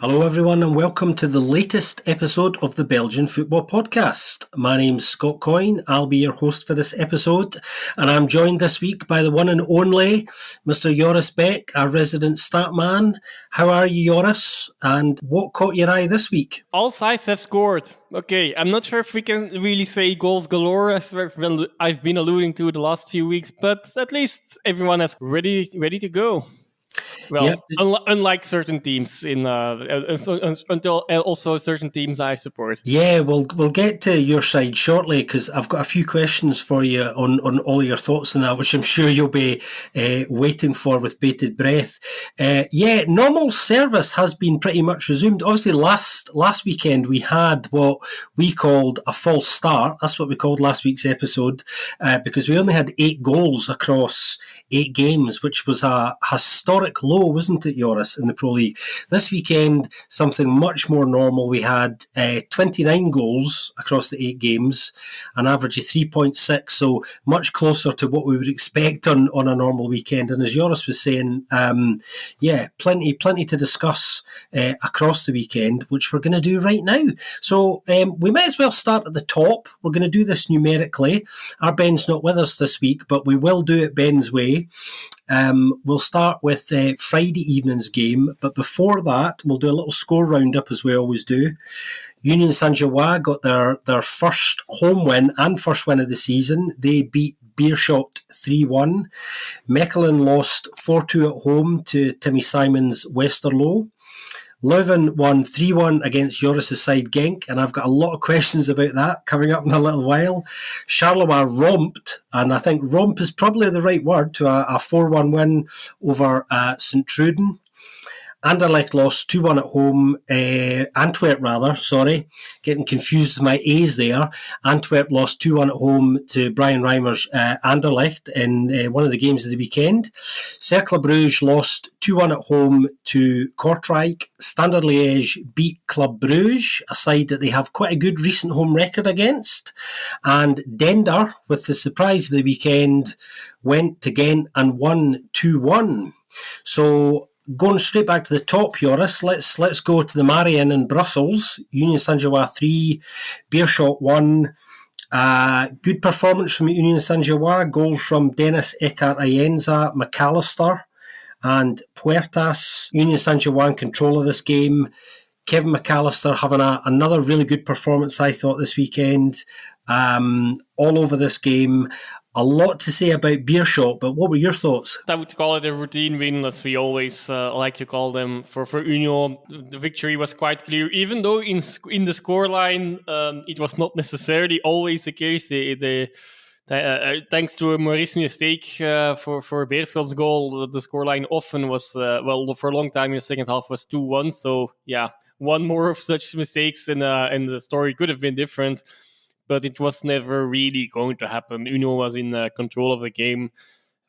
Hello, everyone, and welcome to the latest episode of the Belgian Football Podcast. My name's Scott Coyne. I'll be your host for this episode, and I'm joined this week by the one and only Mr. Joris Beck, our resident stat man. How are you, Joris? And what caught your eye this week? All sides have scored. Okay, I'm not sure if we can really say goals galore as I've been alluding to the last few weeks, but at least everyone is ready to go. Well, Yep. unlike certain teams until also certain teams I support. Yeah, we'll get to your side shortly because I've got a few questions for you on all your thoughts on that, which I'm sure you'll be waiting for with bated breath. Normal service has been pretty much resumed. Obviously, last weekend we had what we called a false start. That's what we called last week's episode because we only had 8 goals across 8 games, which was a historic low, wasn't it, Joris, in the Pro League? This weekend, something much more normal. We had 29 goals across the 8 games, an average of 3.6, so much closer to what we would expect on a normal weekend. And as Joris was saying, plenty to discuss across the weekend, which we're going to do right now. So we might as well start at the top. We're going to do this numerically. Our Ben's not with us this week, but we will do it Ben's way. We'll start with Friday evening's game, but before that, we'll do a little score roundup as we always do. Union Saint-Gilloise got their first home win and first win of the season. They beat Beerschot 3-1. Mechelen lost 4-2 at home to Timmy Simon's Westerlo. Leuven won 3-1 against Joris' side Genk, and I've got a lot of questions about that coming up in a little while. Charleroi romped, and I think romp is probably the right word, to a 4-1 win over St. Truden. Anderlecht lost 2-1 at home. Antwerp, getting confused with my A's there. Antwerp lost 2-1 at home to Brian Reimer's Anderlecht in one of the games of the weekend. Cercle Bruges lost 2-1 at home to Kortrijk. Standard Liège beat Club Bruges, a side that they have quite a good recent home record against. And Dender, with the surprise of the weekend, went to Ghent and won 2-1. So, going straight back to the top, Joris, let's go to the Marien in Brussels. Union Saint-Gilloise 3, Beerschot 1. Good performance from Union Saint-Gilloise. Goals from Dennis Eckhart-Ayenza, McAllister and Puertas. Union Saint-Gilloise in control of this game. Kevin McAllister having another really good performance, I thought, this weekend. All over this game. A lot to say about Beerschot, but what were your thoughts? I would call it a routine win, as we always like to call them. For Union, the victory was quite clear, even though in the scoreline it was not necessarily always the case. Thanks to a Maurice mistake for Beerschot's goal, the scoreline often was, for a long time in the second half was 2-1. So, yeah, one more of such mistakes and the story could have been different. But it was never really going to happen. Union was in control of the game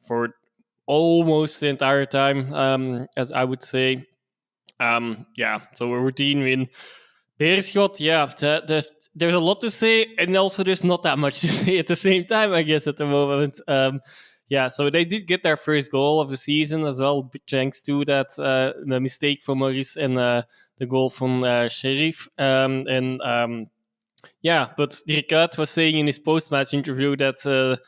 for almost the entire time, as I would say. So a routine win. Beerschot, there's a lot to say, and also there's not that much to say at the same time, I guess, at the moment. So they did get their first goal of the season as well, thanks to that the mistake from Maurice and the goal from Sheriff. But Dirk Kuyt was saying in his post-match interview that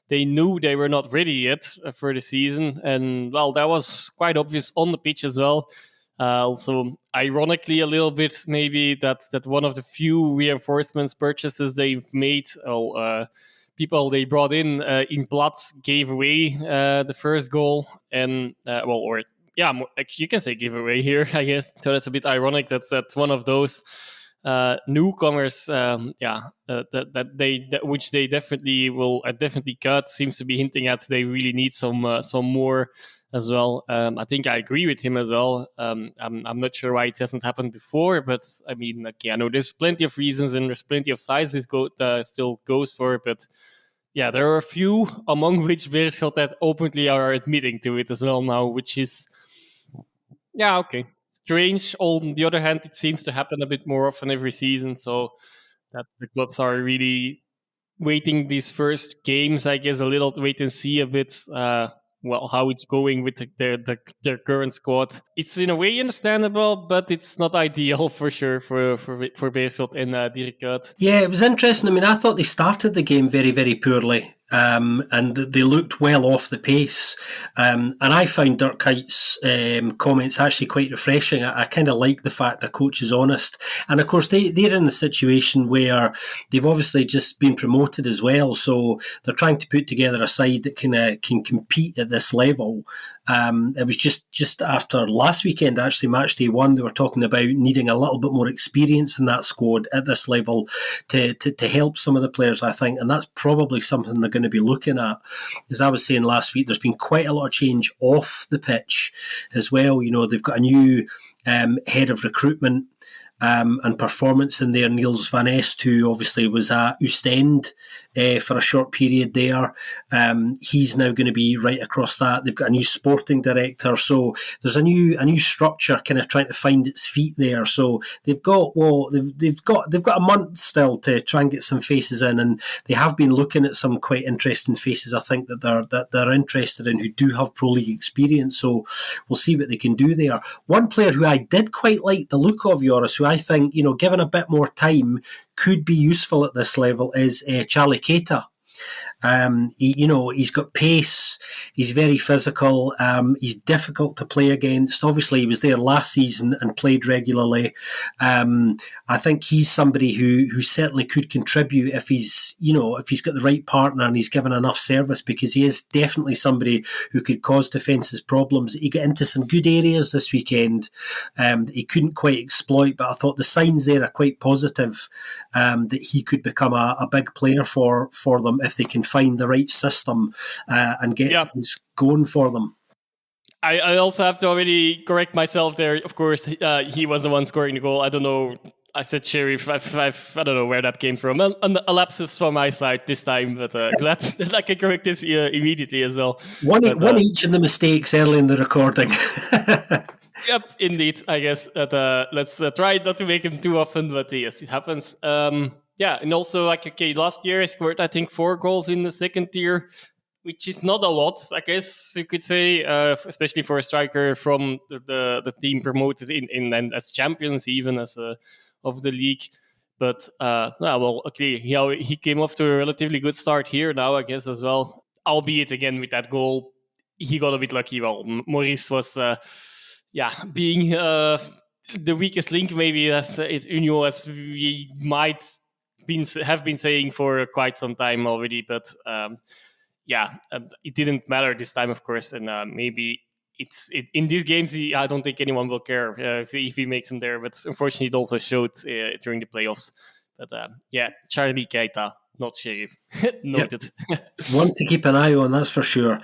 they knew they were not ready yet for the season. And, well, that was quite obvious on the pitch as well. Also, ironically, a little bit, maybe, that one of the few reinforcements purchases they've made, people they brought in Platz gave away the first goal. And, you can say give away here, I guess. So that's a bit ironic. That's one of those newcomers, which they definitely will definitely cut. Seems to be hinting at they really need some more as well. I think I agree with him as well. I'm not sure why it hasn't happened before, but I mean, I know there's plenty of reasons and there's plenty of sides this still goes for, but yeah, there are a few among which Beerschot that openly are admitting to it as well now, which is okay. Strange. On the other hand, it seems to happen a bit more often every season, so that the clubs are really waiting these first games, I guess, a little to wait and see a bit how it's going with their current squad. It's in a way understandable, but it's not ideal for sure for Beerschot and Dirk Kuyt. Yeah, it was interesting. I mean, I thought they started the game very, very poorly. And they looked well off the pace. And I found Dirk Kuyt's comments actually quite refreshing. I kind of like the fact the coach is honest. And of course, they're in a situation where they've obviously just been promoted as well. So they're trying to put together a side that can compete at this level. It was just after last weekend, actually, Matchday 1, they were talking about needing a little bit more experience in that squad at this level to help some of the players, I think. And that's probably something they're going to be looking at. As I was saying last week, there's been quite a lot of change off the pitch as well. You know, they've got a new head of recruitment and performance in there, Niels van Est, who obviously was at Oostend for a short period there. He's now going to be right across that. They've got a new sporting director, so there's a new structure kind of trying to find its feet there. So they've got a month still to try and get some faces in, and they have been looking at some quite interesting faces, I think, that they're interested in, who do have pro league experience. So we'll see what they can do there. One player who I did quite like the look of, Joris, who I think, you know, given a bit more time, could be useful at this level, is Charlie Keita. He's got pace. He's very physical. He's difficult to play against. Obviously, he was there last season and played regularly. I think he's somebody who certainly could contribute if he's got the right partner and he's given enough service, because he is definitely somebody who could cause defences problems. He got into some good areas this weekend that he couldn't quite exploit, but I thought the signs there are quite positive that he could become a big player for them if they can find the right system and get things going for them. I also have to already correct myself there. Of course, he was the one scoring the goal. I don't know. I said Sheriff. I don't know where that came from. A lapsus from my side this time, but glad that I can correct this immediately as well. One each in the mistakes early in the recording. Yep, indeed. I guess that let's try not to make him too often, but yes, it happens. And also, last year I scored, I think, 4 goals in the second tier, which is not a lot, I guess you could say, especially for a striker from the team promoted in as champions, even as of the league. But he came off to a relatively good start here now, I guess, as well. Albeit again with that goal, he got a bit lucky. Well, Maurice was, being the weakest link, maybe as Union, as we might have been saying for quite some time already, but it didn't matter this time, of course, and maybe in these games I don't think anyone will care if he makes them there, but unfortunately it also showed during the playoffs. But Charlie Keita, not Sheriff. Noted. One to keep an eye on, that's for sure.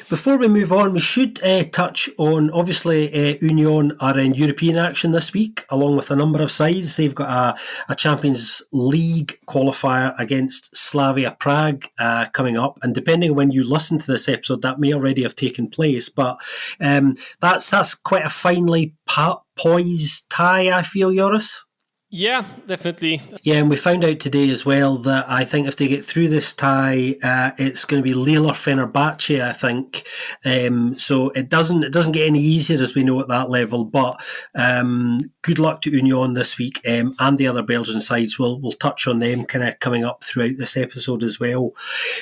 Before we move on, we should touch on, obviously, Union are in European action this week, along with a number of sides. They've got a Champions League qualifier against Slavia Prague coming up, and depending on when you listen to this episode, that may already have taken place, but that's quite a finely poised tie, I feel, Joris. Yeah, definitely. Yeah, and we found out today as well that I think if they get through this tie, it's going to be Lille or Fenerbahce, I think. So it doesn't get any easier, as we know, at that level. But good luck to Union this week, and the other Belgian sides. We'll touch on them kind of coming up throughout this episode as well.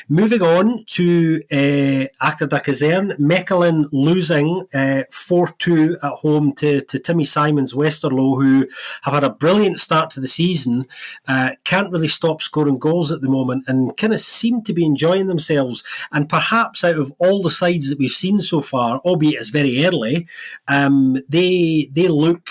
Moving on to Achter de Kazerne, Mechelen losing 4-2 at home to Timmy Simons Westerlo, who have had a brilliant start to the season, can't really stop scoring goals at the moment, and kind of seem to be enjoying themselves. And perhaps out of all the sides that we've seen so far, albeit it's very early, they look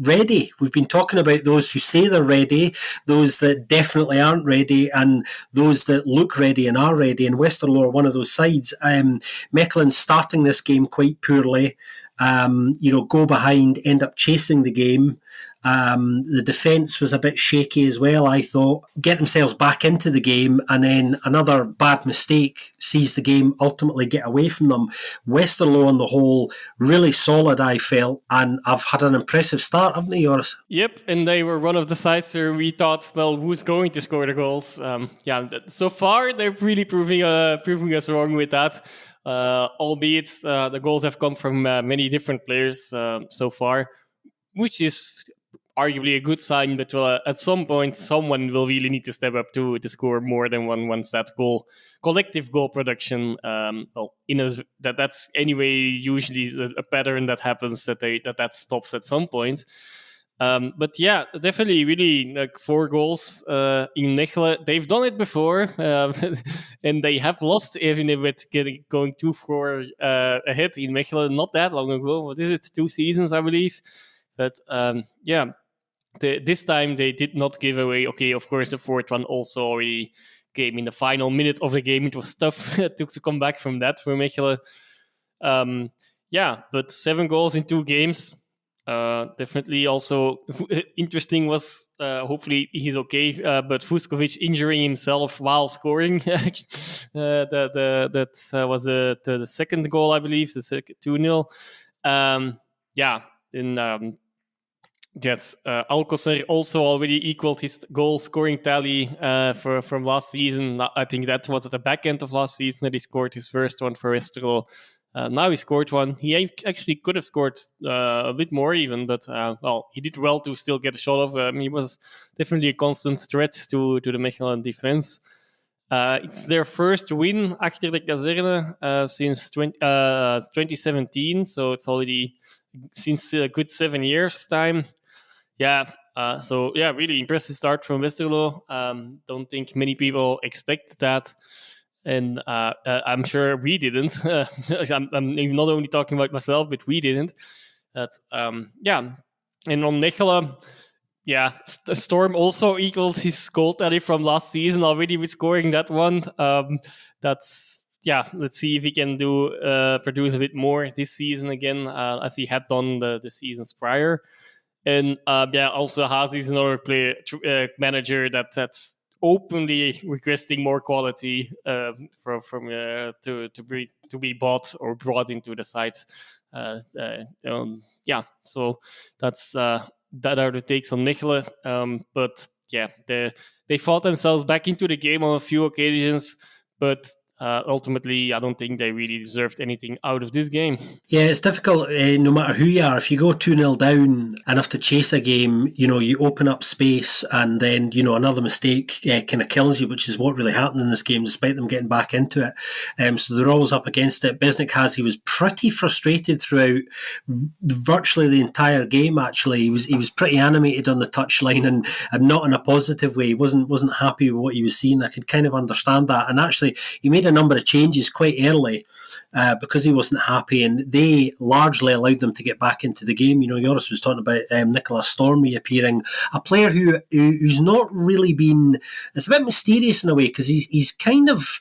ready. We've been talking about those who say they're ready, those that definitely aren't ready, and those that look ready and are ready. And Westerlo are one of those sides. Mechelen starting this game quite poorly. Go behind, end up chasing the game. The defence was a bit shaky as well, I thought. Get themselves back into the game, and then another bad mistake sees the game ultimately get away from them. Westerlo on the whole, really solid, I felt, and I've had an impressive start, haven't they, Joris? Yep, and they were one of the sides where we thought, well, who's going to score the goals? So far they're really proving us wrong with that. Albeit the goals have come from many different players so far, which is arguably a good sign. But at some point, someone will really need to step up to score more than once that collective goal production. That's anyway usually a pattern that happens that stops at some point. But yeah, definitely, really, like 4 goals in Mechelen. They've done it before, and they have lost, even if it's going 2-4 ahead in Mechelen not that long ago. What is it? 2 seasons, I believe. But this time they did not give away. Okay, of course, the 4th one also already came in the final minute of the game. It was tough to come back from that for Mechelen. But 7 goals in 2 games. Definitely also interesting was hopefully he's okay, but Vuskovic injuring himself while scoring. That was the second goal, I believe, the second 2-0. Alcocer also already equaled his goal scoring tally from last season. I think that was at the back end of last season that he scored his first one for Westerlo. Now he scored one. He actually could have scored a bit more even, but he did well to still get a shot off. He was definitely a constant threat to the Mechelen defense. It's their first win achter de kazerne since 2017, so it's already since a good 7 years time. Really impressive start from Westerlo. Don't think many people expect that. And I'm sure we didn't. I'm not only talking about myself, but we didn't. And on Mechelen, Storm also equaled his goal tally from last season already with scoring that one. Let's see if he can produce a bit more this season again, as he had done the seasons prior. And also Hazi is another manager that's openly requesting more quality to be bought or brought into the site. So that's that are the takes on Mechelen. They fought themselves back into the game on a few occasions, but ultimately, I don't think they really deserved anything out of this game. Yeah, it's difficult no matter who you are. If you go 2-0 down and have to chase a game, you open up space and then, another mistake kind of kills you, which is what really happened in this game, despite them getting back into it. So they're always up against it. Besnik was pretty frustrated throughout virtually the entire game, actually. He was pretty animated on the touchline and not in a positive way. He wasn't happy with what he was seeing. I could kind of understand that. And actually, he made a number of changes quite early because he wasn't happy, and they largely allowed them to get back into the game. Joris was talking about Nicholas Storm reappearing, a player who's not really been. It's a bit mysterious in a way because he's kind of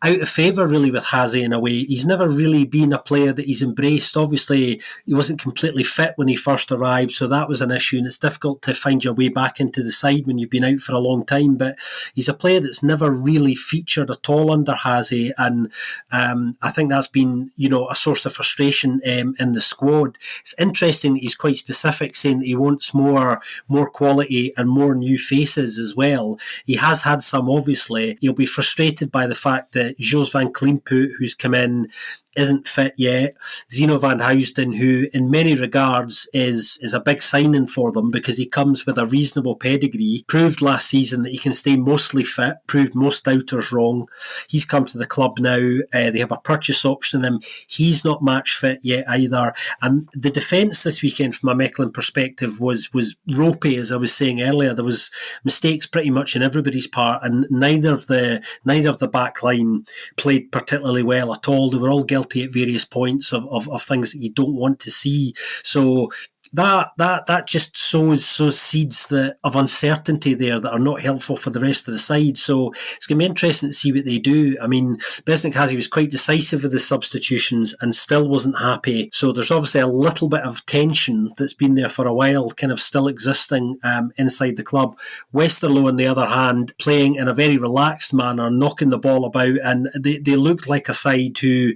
out of favour really with Hazi in a way. He's never really been a player that he's embraced. Obviously, he wasn't completely fit when he first arrived, so that was an issue, and it's difficult to find your way back into the side when you've been out for a long time. But he's a player that's never really featured at all under Hazi, and I think that's been a source of frustration in the squad. It's interesting that he's quite specific, saying that he wants more quality and more new faces as well. He has had some, obviously. He'll be frustrated by the fact that Jos van Kliempoet, who's come in, isn't fit yet. Zeno van Housden, who in many regards is a big signing for them because he comes with a reasonable pedigree, proved last season that he can stay mostly fit, proved most doubters wrong. He's come to the club now. They have a purchase option on him. He's not match fit yet either. And the defence this weekend from a Mechelen perspective was ropey, as I was saying earlier. There was mistakes pretty much in everybody's part, and neither of the back line played particularly well at all. They were all guilty at various points of things that you don't want to see. So that just sows seeds of uncertainty there that are not helpful for the rest of the side. So it's going to be interesting to see what they do. I mean, Besnick was quite decisive with the substitutions and still wasn't happy. So there's obviously a little bit of tension that's been there for a while, kind of still existing inside the club. Westerlo, on the other hand, playing in a very relaxed manner, knocking the ball about, and they looked like a side who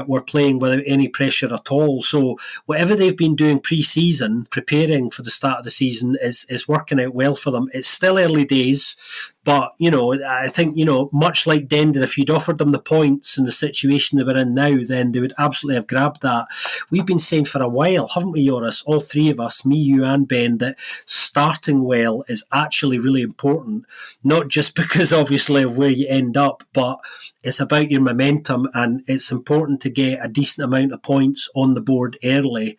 were playing without any pressure at all. So whatever they've been doing pre-season, preparing for the start of the season, is working out well for them. It's still early days, but, I think, much like Dendon, if you'd offered them the points in the situation they were in now, then they would absolutely have grabbed that. We've been saying for a while, haven't we, Joris, all three of us, me, you and Ben, that starting well is actually really important, not just because obviously of where you end up, but it's about your momentum, and it's important to get a decent amount of points on the board early,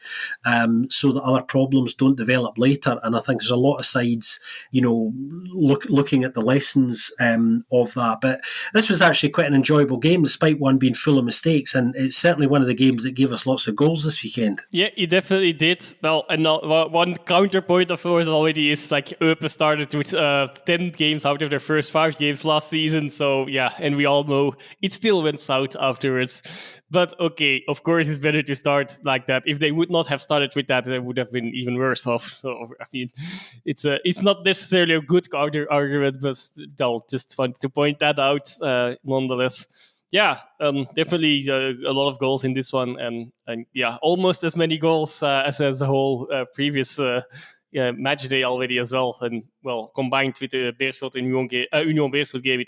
so that other problems don't develop later. And I think there's a lot of sides, looking at the lessons of that. But this was actually quite an enjoyable game, despite one being full of mistakes, and it's certainly one of the games that gave us lots of goals this weekend. Yeah, he definitely did. Well, and one counterpoint, of course, already is like Eupen started with 10 games out of their first 5 games last season. So yeah, and we all know it still went south afterwards. But okay, of course, it's better to start like that. If they would not have started with that, they would have been even worse off. So I mean, it's not necessarily a good counter argument, but still, just wanted to point that out nonetheless. Yeah, definitely a lot of goals in this one, and yeah, almost as many goals as the whole previous match day already as well. And well, combined with the Beerschot and Union Beerschot game,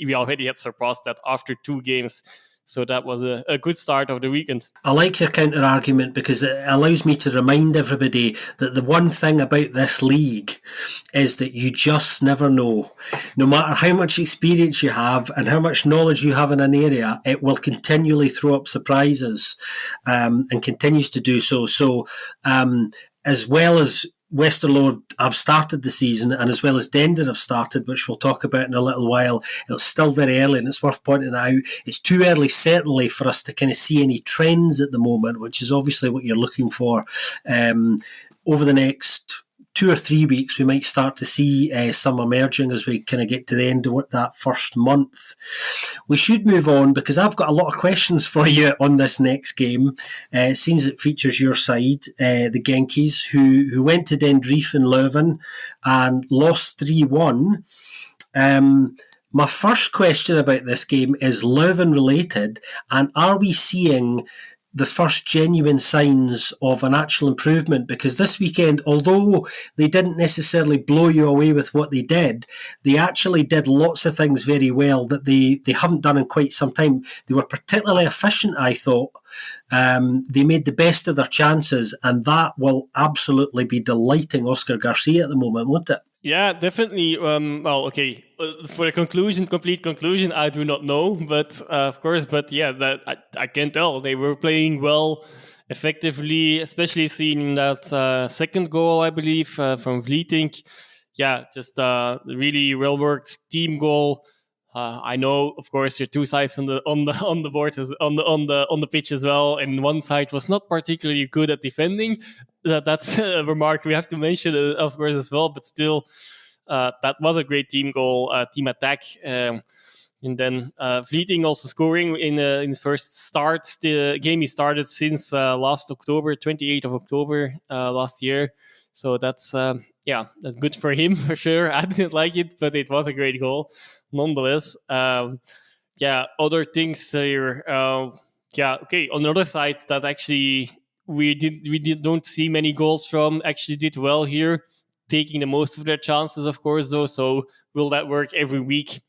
we already had surpassed that after 2 games. So that was a good start of the weekend. I like your counter argument because it allows me to remind everybody that the one thing about this league is that you just never know. No matter how much experience you have and how much knowledge you have in an area, it will continually throw up surprises, and continues to do so. So as well as Westerlo have started the season, and as well as Dendon have started, which we'll talk about in a little while, it's still very early, and it's worth pointing that out. It's too early, certainly, for us to kind of see any trends at the moment, which is obviously what you're looking for. Over the next 2 or 3 weeks, we might start to see some emerging as we kind of get to the end of that first month. We should move on because I've got a lot of questions for you on this next game. It seems it features your side, the Genkies, who went to Den Drief in Leuven and lost 3-1. My first question about this game is Leuven related, and are we seeing the first genuine signs of an actual improvement? Because this weekend, although they didn't necessarily blow you away with what they actually did lots of things very well that they haven't done in quite some time. They were particularly efficient, I thought. They made the best of their chances, and that will absolutely be delighting Oscar Garcia at the moment, won't it? Yeah, definitely. Well, okay. For the complete conclusion, I do not know, but of course, but yeah, that I can tell they were playing well, effectively, especially seeing that second goal, I believe, from Vlietink. Yeah, just really well worked team goal. I know, of course, there are 2 sides on the board on the pitch as well, and one side was not particularly good at defending. That's a remark we have to mention, of course, as well. But still, that was a great team goal, team attack. And then Vlietink also scoring in his first start. The game he started since last October, 28th of October last year. So that's good for him for sure. I didn't like it, but it was a great goal nonetheless. Other things here. Okay. On the other side, that actually we don't see many goals from. Actually, did well here, taking the most of their chances, of course. Though, so will that work every week?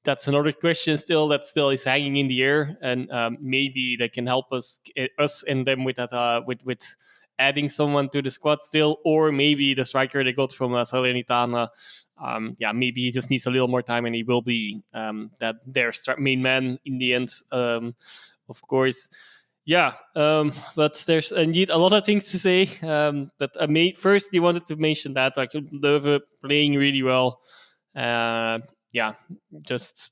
That's another question still that still is hanging in the air, and maybe they can help us and them with that with adding someone to the squad still, or maybe the striker they got from Salernitana. Maybe he just needs a little more time, and he will be their main man in the end, of course. Yeah, but there's indeed a lot of things to say. But firstly wanted to mention that like Leuven playing really well. Just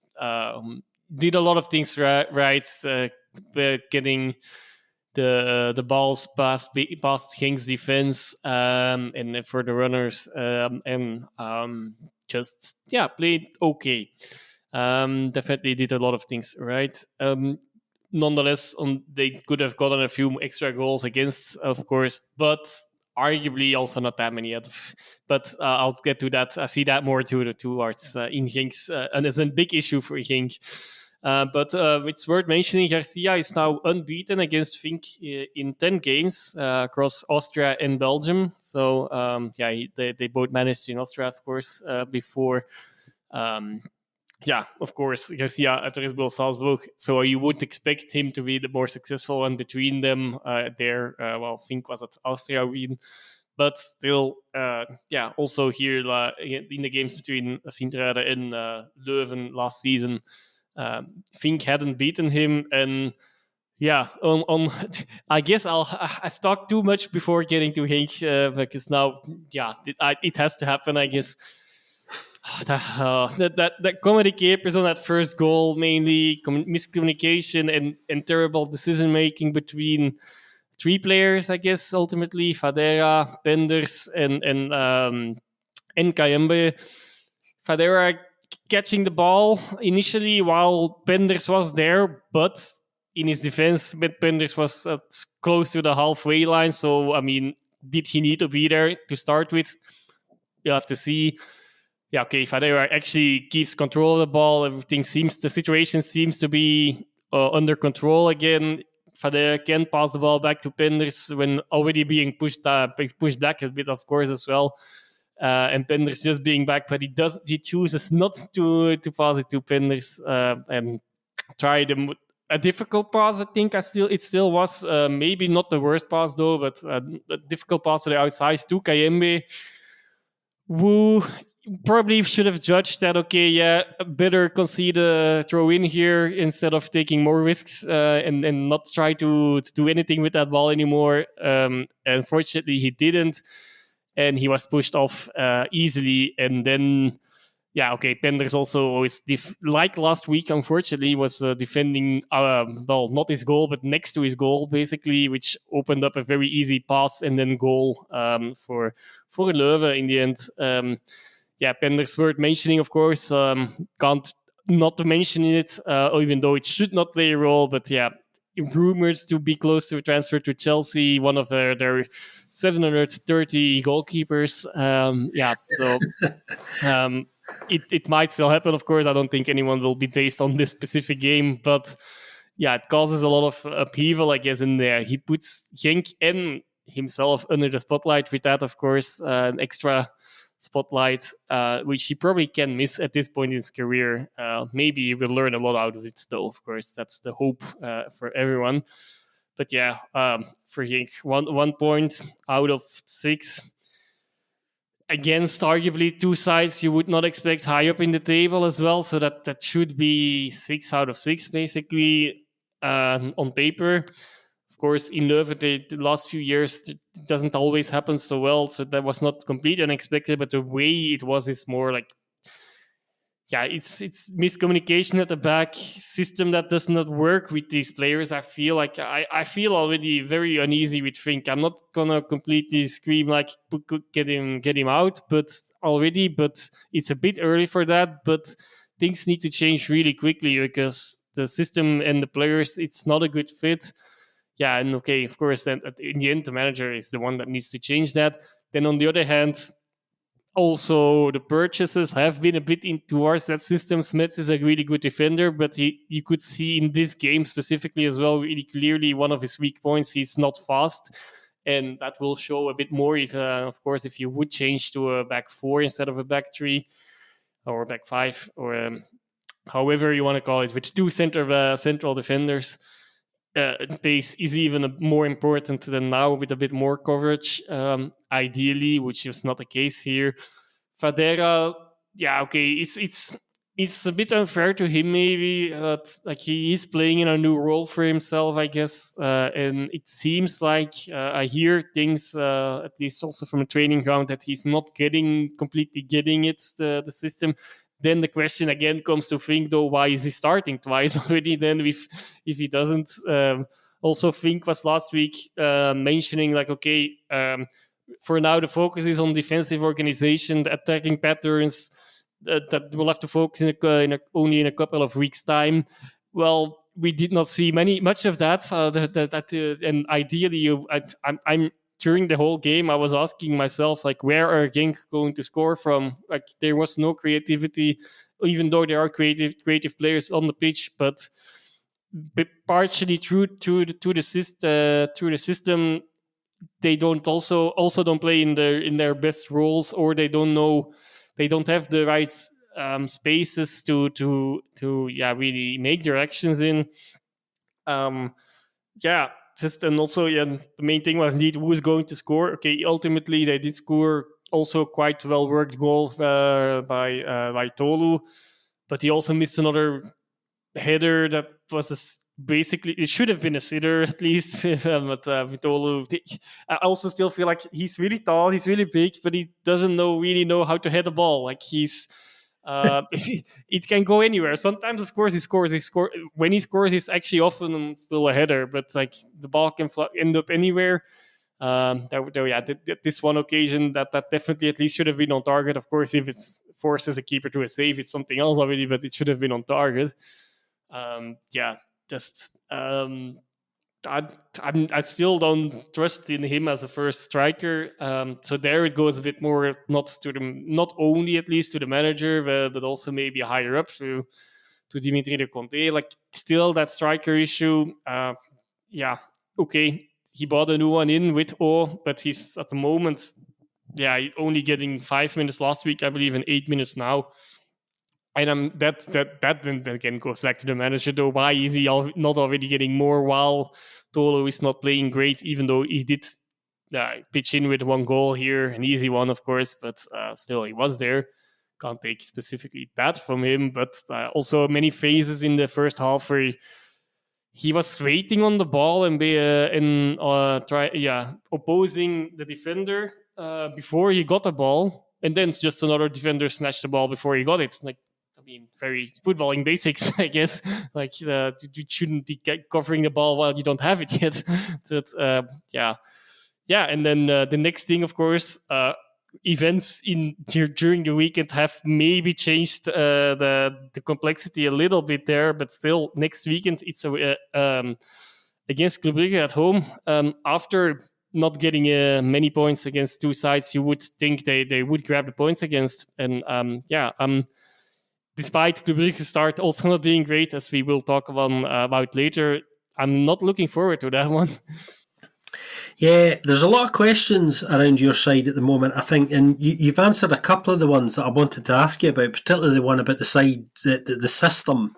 did a lot of things right, getting the balls past Genk's defense, and for the runners, and just played okay. Definitely did a lot of things right. Nonetheless, they could have gotten a few extra goals against, of course, but arguably also not that many. But I'll get to that. I see that more towards in Genk's, and it's a big issue for Genk. But it's worth mentioning Garcia is now unbeaten against Fink in 10 games across Austria and Belgium. So, they both managed in Austria, of course, before. Of course, Garcia at Red Bull Salzburg. So you would expect him to be the more successful one between them there. Fink was at Austria Wien. But still, also here in the games between Sint-Truiden and Leuven last season, Fink hadn't beaten him. And I guess I've talked too much before getting to Henk because now, it has to happen, I guess. That comedy capers on that first goal, mainly miscommunication and terrible decision making between three players, I guess, ultimately Fadera, Penders, and Kayembe. Fadera catching the ball initially while Penders was there, but in his defense, Penders was close to the halfway line. So, I mean, did he need to be there to start with? You'll have to see. Fadera actually keeps control of the ball. The situation seems to be under control again. Fadera can pass the ball back to Penders when already being pushed back a bit, of course, as well. And Penders just being back, but he chooses not to pass it to Penders and try a difficult pass. I think it still was maybe not the worst pass though, but a difficult pass to the outside to Kayembe, who probably should have judged that, better concede a throw in here instead of taking more risks and not try to do anything with that ball anymore. Unfortunately, he didn't, and he was pushed off easily. And then, Penders also always, like last week, unfortunately, was defending, not his goal, but next to his goal, basically, which opened up a very easy pass and then goal for Leuven in the end. Penders worth mentioning, of course. Can't not to mention it, even though it should not play a role. But rumored to be close to a transfer to Chelsea, one of their 730 goalkeepers. It might still happen, of course. I don't think anyone will be based on this specific game, but it causes a lot of upheaval, I guess, in there. He puts Genk and himself under the spotlight with that, of course, an extra spotlight, which he probably can miss at this point in his career. Maybe he will learn a lot out of it, though, of course. That's the hope for everyone. But for Genk, 1 point out of 6 against arguably two sides you would not expect high up in the table as well. So that should be 6 out of 6, basically, on paper. Of course, in Leuven, the last few years, it doesn't always happen so well. So that was not completely unexpected, but the way it was is more like, it's miscommunication at the back, system that does not work with these players. I feel like I feel already very uneasy with Fink. I'm not gonna completely scream like get him out, but it's a bit early for that. But things need to change really quickly because the system and the players, it's not a good fit. And of course, then in the end, the manager is the one that needs to change that. Then on the other hand, also the purchases have been a bit in towards that system. Smets is a really good defender, but you could see in this game specifically as well, really clearly one of his weak points, he's not fast. And that will show a bit more if, of course, if you would change to a back 4 instead of a back 3 or back 5 or however you want to call it, with 2 central defenders. Pace is even more important than now with a bit more coverage, ideally, which is not the case here. Fadera, it's a bit unfair to him maybe, like he is playing in a new role for himself, I guess, and it seems like I hear things, at least also from a training ground, that he's not completely getting it, the system. Then the question again comes to Fink, though, why is he starting twice already then if he doesn't Also, Fink was last week mentioning like, okay, for now the focus is on defensive organization, the attacking patterns that we'll have to focus only in a couple of weeks' time. Well, we did not see much of that. And ideally, I'm during the whole game, I was asking myself, like, where are Genk going to score from? Like, there was no creativity, even though there are creative players on the pitch, but partially through the system, they don't also don't play in their best roles, or they don't have the right spaces to really make their actions in. And also, the main thing was indeed who's going to score. Okay, ultimately they did score also quite well worked goal by Tolu, but he also missed another header that was basically, it should have been a sitter at least. But Tolu, I also still feel like he's really tall, he's really big, but he doesn't really know how to head the ball. Like it can go anywhere. Sometimes, of course, he scores. When he scores, he's actually often still a header, but like the ball can end up anywhere. This one occasion that definitely at least should have been on target. Of course, if it forces a keeper to a save, it's something else already, but it should have been on target. I still don't trust in him as a first striker. So there it goes a bit more not only at least to the manager, but also maybe higher up to Dimitri de Conte. Like, still that striker issue. Okay, he bought a new one in with O, but he's at the moment, only getting 5 minutes last week, I believe, and 8 minutes now. And that then again goes back to the manager, though. Why is he not already getting more while Tolo is not playing great, even though he did pitch in with one goal here, an easy one, of course, but still he was there. Can't take specifically that from him, but also many phases in the first half where he was waiting on the ball and opposing the defender before he got the ball, and then just another defender snatched the ball before he got it. Like, I mean, very footballing basics, I guess. Like, you shouldn't be covering the ball while you don't have it yet. But, and then the next thing, of course, events during the weekend have maybe changed the complexity a little bit there, but still, next weekend it's against Club Brugge at home. After not getting many points against two sides, you would think they would grab the points against. And despite Club Brugge's start also not being great, as we will talk about later, I'm not looking forward to that one. Yeah, there's a lot of questions around your side at the moment, I think, and you've answered a couple of the ones that I wanted to ask you about, particularly the one about the side, the system,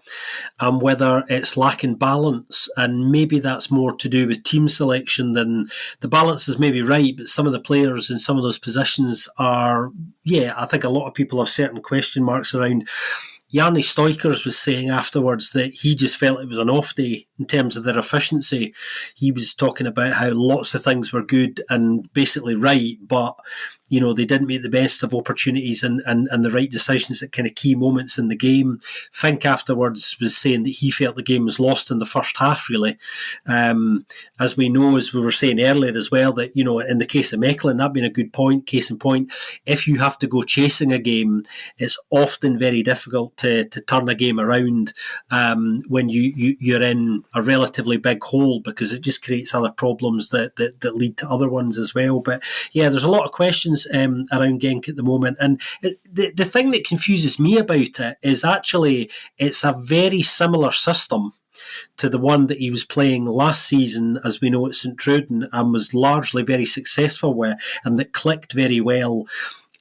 and whether it's lacking balance, and maybe that's more to do with team selection than the balance is maybe right, but some of the players in some of those positions are, I think a lot of people have certain question marks around. Jarni Stoikers was saying afterwards that he just felt it was an off day in terms of their efficiency. He was talking about how lots of things were good and basically right, but they didn't make the best of opportunities and the right decisions at kind of key moments in the game. Fink afterwards was saying that he felt the game was lost in the first half, really. As we know, as we were saying earlier as well, that, in the case of Mechelen, that being a good point, case in point, if you have to go chasing a game, it's often very difficult to turn a game around when you're in a relatively big hole, because it just creates other problems that lead to other ones as well. But there's a lot of questions around Genk at the moment, and the thing that confuses me about it is actually it's a very similar system to the one that he was playing last season, as we know, at St Truden, and was largely very successful with, and that clicked very well.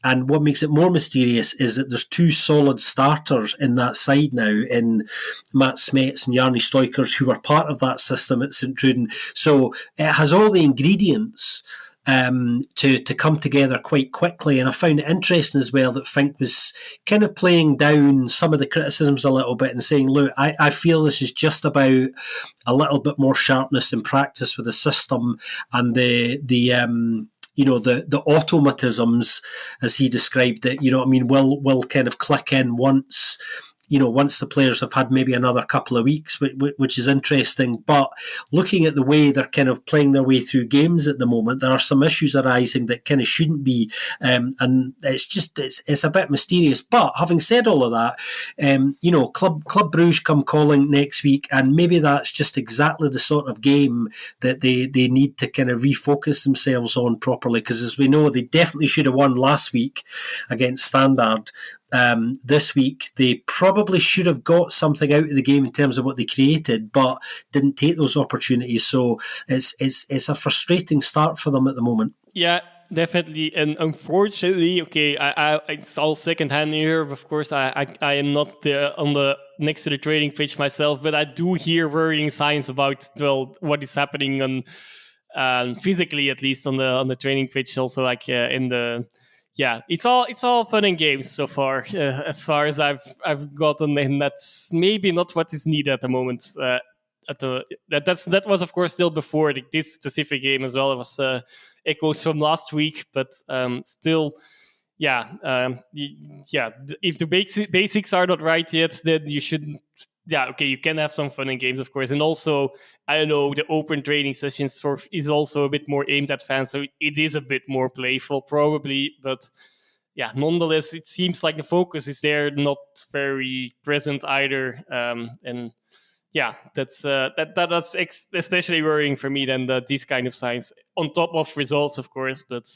And what makes it more mysterious is that there's two solid starters in that side now, in Matt Smets and Jarni Stoikers, who are part of that system at St Truden. So it has all the ingredients to come together quite quickly. And I found it interesting as well that Fink was kind of playing down some of the criticisms a little bit and saying, look, I feel this is just about a little bit more sharpness in practice with the system and the automatisms, as he described it, will kind of click in once once the players have had maybe another couple of weeks, which is interesting. But looking at the way they're kind of playing their way through games at the moment, there are some issues arising that kind of shouldn't be, and it's a bit mysterious. But having said all of that, Club Brugge come calling next week, and maybe that's just exactly the sort of game that they need to kind of refocus themselves on properly, because as we know, they definitely should have won last week against Standard. This week they probably should have got something out of the game in terms of what they created, but didn't take those opportunities. So it's a frustrating start for them at the moment. Yeah, definitely. And unfortunately, okay, it's all secondhand here. Of course, I am not next to the training pitch myself, but I do hear worrying signs about what is happening on physically, at least on the training pitch. Also, like in the. Yeah, it's all fun and games so far, as far as I've gotten, and that's maybe not what is needed at the moment. That was of course still before this specific game as well. It was echoes from last week, but still, yeah. If the basics are not right yet, then you shouldn't. Yeah, okay, you can have some fun and games, of course. And also, I don't know, the open training sessions is also a bit more aimed at fans, so it is a bit more playful, probably. But yeah, nonetheless, it seems like the focus is there, not very present either. And yeah, that's especially worrying for me than these kind of signs. On top of results, of course, but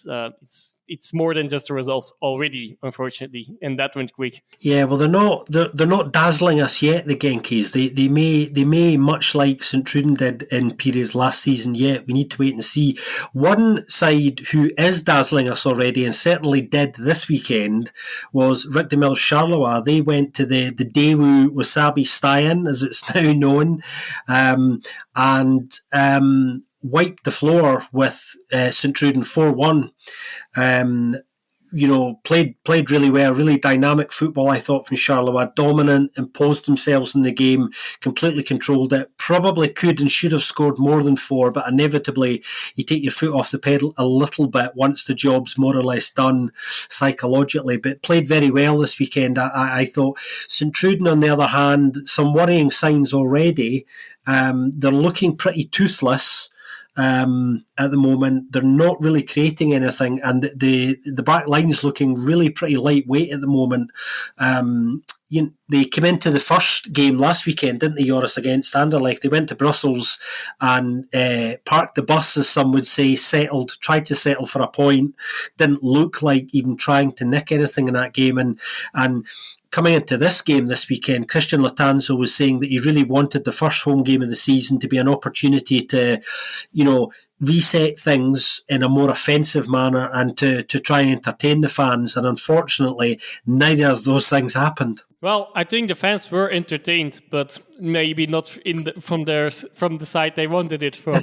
it's more than just the results already, unfortunately, and that went quick. Yeah, well, they're not dazzling us yet, the Genkies. They may much like St Truden did in periods last season. Yet we need to wait and see. One side who is dazzling us already, and certainly did this weekend, was Rick de Mille Charleroi. They went to the Daewoo Wasabi Stein, as it's now known, and wiped the floor with St Truden 4-1. Played really well, really dynamic football, I thought, from Charleroi. Dominant, imposed themselves in the game, completely controlled it. Probably could and should have scored more than 4, but inevitably you take your foot off the pedal a little bit once the job's more or less done psychologically. But played very well this weekend, I thought. St Truden, on the other hand, some worrying signs already. They're looking pretty toothless. At the moment, they're not really creating anything, and the back line's looking really pretty lightweight at the moment. They came into the first game last weekend, didn't they, Joris, against Anderlecht? They went to Brussels and parked the bus, as some would say, tried to settle for a point. Didn't look like even trying to nick anything in that game, and coming into this game this weekend, Christian Latanzo was saying that he really wanted the first home game of the season to be an opportunity to, reset things in a more offensive manner and to try and entertain the fans. And unfortunately, neither of those things happened. Well, I think the fans were entertained, but maybe not from the side they wanted it from.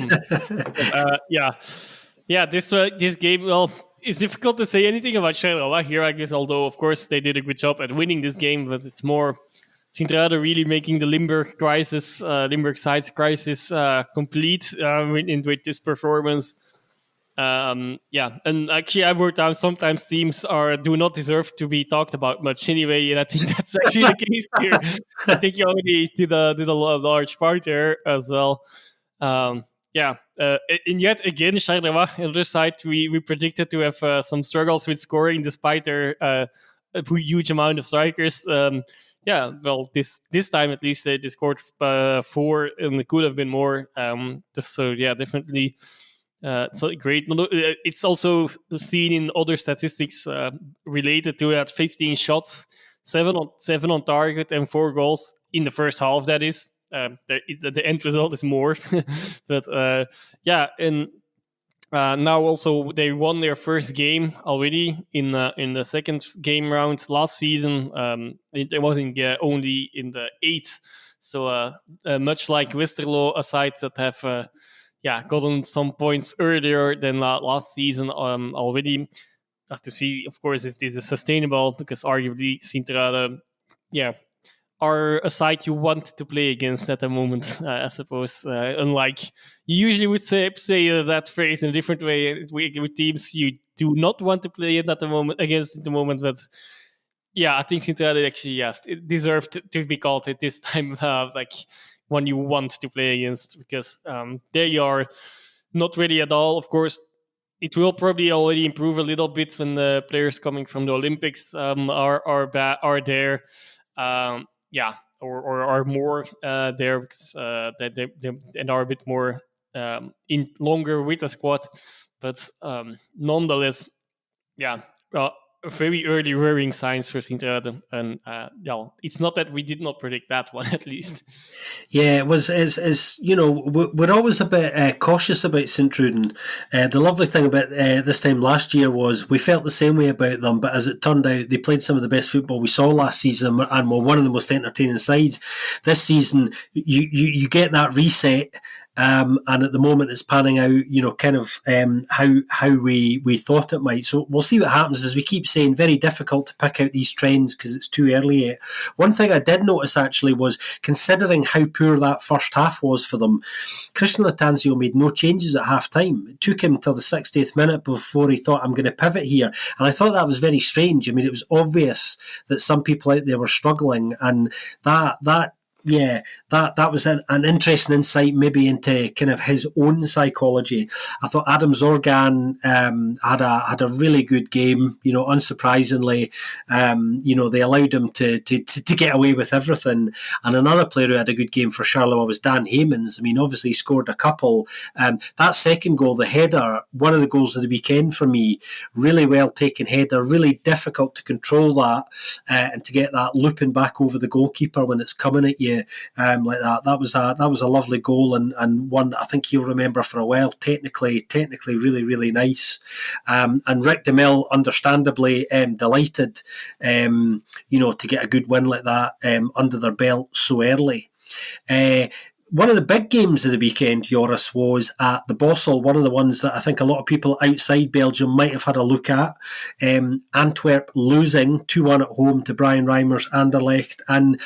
This game, well, it's difficult to say anything about Charleroi here, I guess, although, of course, they did a good job at winning this game, but it's more Sint-Truiden really making the Limburg side's crisis complete with this performance. And actually, I wrote down sometimes teams do not deserve to be talked about much anyway, and I think that's actually the case here. I think you already did a large part there as well. And yet again, Charleroi, on the other side, we predicted to have some struggles with scoring despite their a huge amount of strikers. This time at least they scored 4, and it could have been more. Definitely. So great. It's also seen in other statistics related to that: 15 shots, 7 on target, and 4 goals in the first half. That is. The end result is more, but now also they won their first game already in the second game round last season. It wasn't only in the 8th, so much like Westerlo, a side that have gotten some points earlier than last season already. Have to see, of course, if this is sustainable, because arguably Sint-Truiden, are a side you want to play against at the moment, I suppose. Unlike you usually would say that phrase in a different way with teams you do not want to play it at the moment, but Yeah, I think Sint-Truiden actually, yes, it deserved to be called it this time, like one you want to play against, because they are not ready at all. Of course, it will probably already improve a little bit when the players coming from the Olympics are there. Yeah, or are more there, because they are a bit more in longer with the squad. But nonetheless, yeah, very early worrying signs for Sint-Truiden. And yeah, it's not that we did not predict that one, at least. Yeah, it was. Is we're always a bit cautious about St Truden. The lovely thing about this time last year was we felt the same way about them, but as it turned out, they played some of the best football we saw last season and were one of the most entertaining sides. This season, you get that reset. And at the moment, it's panning out, kind of how we thought it might. So we'll see what happens. As we keep saying, very difficult to pick out these trends because it's too early yet. One thing I did notice actually was, considering how poor that first half was for them, Christian Latanzio made no changes at half time. It took him till the 60th minute before he thought, I'm going to pivot here. And I thought that was very strange. I mean, it was obvious that some people out there were struggling, and that was an interesting insight maybe into kind of his own psychology. I thought Adam Zorgan had a really good game, unsurprisingly. They allowed him to get away with everything. And another player who had a good game for Charleroi was Dan Heymans. I mean, obviously he scored a couple. That second goal, the header, one of the goals of the weekend for me, really well taken header, really difficult to control that and to get that looping back over the goalkeeper when it's coming at you. Like that. That was a lovely goal, and one that I think you'll remember for a while. Technically really, really nice. And Rick DeMille, understandably delighted, to get a good win like that under their belt so early. One of the big games of the weekend, Joris, was at the Bossel, one of the ones that I think a lot of people outside Belgium might have had a look at. Antwerp losing 2-1 at home to Brian Reimer's Anderlecht. And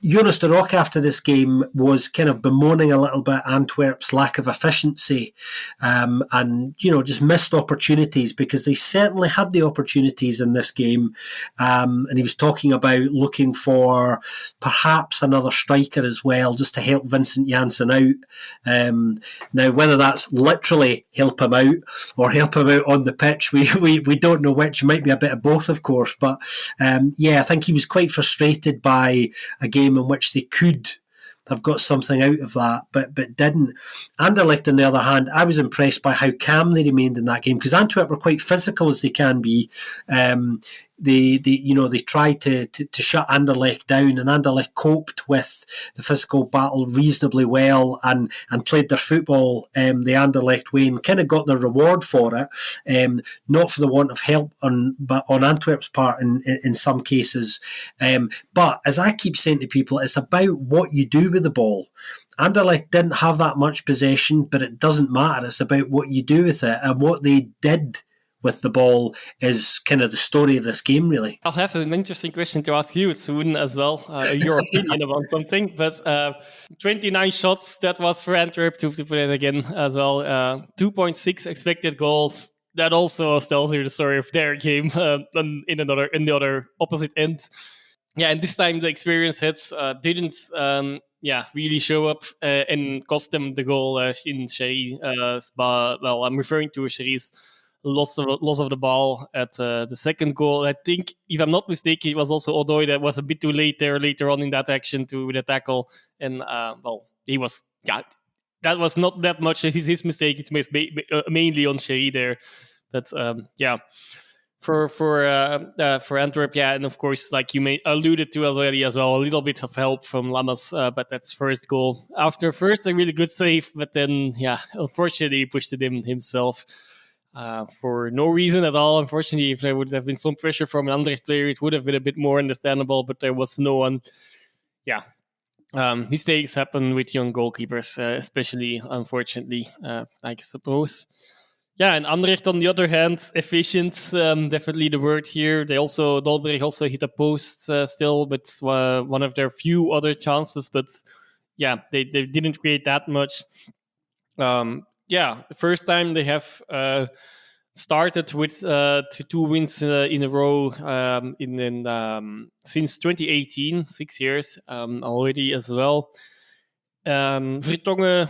Jonas de Rock after this game was kind of bemoaning a little bit Antwerp's lack of efficiency and just missed opportunities, because they certainly had the opportunities in this game. And he was talking about looking for perhaps another striker as well, just to help Vincent Janssen out. Now, whether that's literally help him out or help him out on the pitch, we don't know which. Might be a bit of both, of course. But I think he was quite frustrated by a game in which they could have got something out of that, but didn't. Anderlecht, on the other hand, I was impressed by how calm they remained in that game, because Antwerp were quite physical as they can be. They tried to shut Anderlecht down, and Anderlecht coped with the physical battle reasonably well and played their football the Anderlecht way, and kind of got their reward for it, not for the want of help on Antwerp's part in some cases. But as I keep saying to people, it's about what you do with the ball. Anderlecht didn't have that much possession, but it doesn't matter. It's about what you do with it, and what they did with the ball is kind of the story of this game, really. I'll have an interesting question to ask you soon as well, your opinion about something. But 29 shots, that was for Antwerp, to put it again as well. 2.6 expected goals. That also tells you the story of their game in the other opposite end. Yeah, and this time the experience heads didn't really show up and cost them the goal in Sherry. Well, I'm referring to Sherry's loss of the ball at the second goal. I think, if I'm not mistaken, it was also Odoi that was a bit too late there later on in that action with the tackle. And, he was... Yeah, that was not that much his mistake. It's mainly on Sherry there. But, For Antwerp, and of course, like you alluded to already as well, a little bit of help from Lammers, but that's first goal. After first, a really good save, but then, unfortunately, he pushed it in himself for no reason at all. Unfortunately, if there would have been some pressure from an Anderlecht player, it would have been a bit more understandable, but there was no one. Mistakes happen with young goalkeepers, especially, unfortunately, I suppose. Yeah, and Anderlecht, on the other hand, efficient, definitely the word here. Dolberg also hit a post still, but one of their few other chances. But they didn't create that much. The first time they have started with two wins in a row since 2018, 6 years already as well. Vertongen,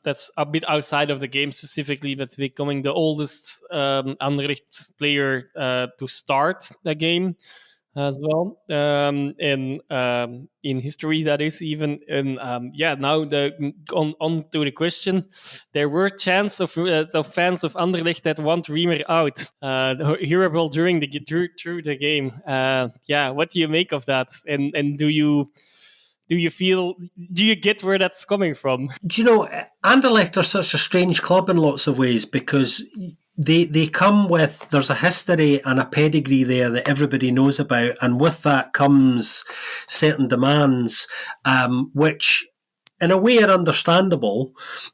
that's a bit outside of the game specifically, but becoming the oldest Anderlecht player to start the game as well, in history, that is even. And now on to the question, there were chants of the fans of Anderlecht that want Riemer out, hearable during through the game. What do you make of that? And do you get where that's coming from? Do you know, Anderlecht are such a strange club in lots of ways, because they come with, there's a history and a pedigree there that everybody knows about, and with that comes certain demands, which in a way are understandable,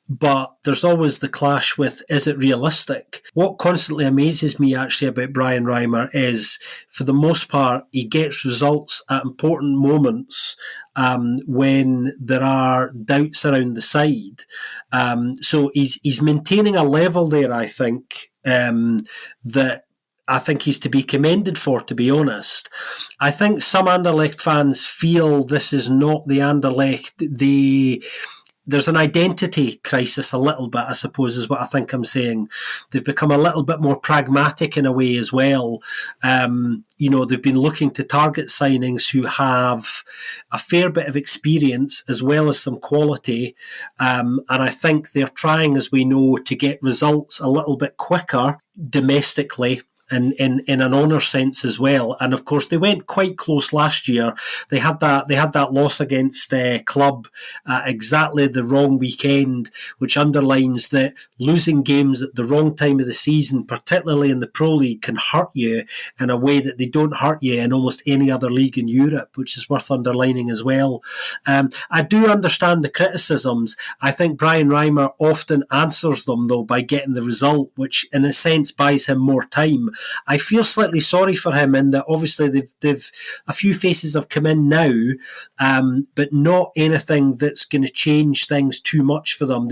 but there's always the clash with, is it realistic? What constantly amazes me actually about Brian Reimer is, for the most part, he gets results at important moments when there are doubts around the side. So he's maintaining a level there, I think, that I think he's to be commended for, to be honest. I think some Anderlecht fans feel this is not the Anderlecht. There's an identity crisis a little bit, I suppose, is what I think I'm saying. They've become a little bit more pragmatic in a way as well. They've been looking to target signings who have a fair bit of experience as well as some quality. And I think they're trying, as we know, to get results a little bit quicker domestically, in an honour sense as well. And of course, they went quite close last year. They had that loss against Club at exactly the wrong weekend, which underlines that losing games at the wrong time of the season, particularly in the Pro League, can hurt you in a way that they don't hurt you in almost any other league in Europe, which is worth underlining as well. I do understand the criticisms. I think Brian Reimer often answers them, though, by getting the result, which in a sense buys him more time. I feel slightly sorry for him in that obviously they've a few faces have come in now, but not anything that's going to change things too much for them.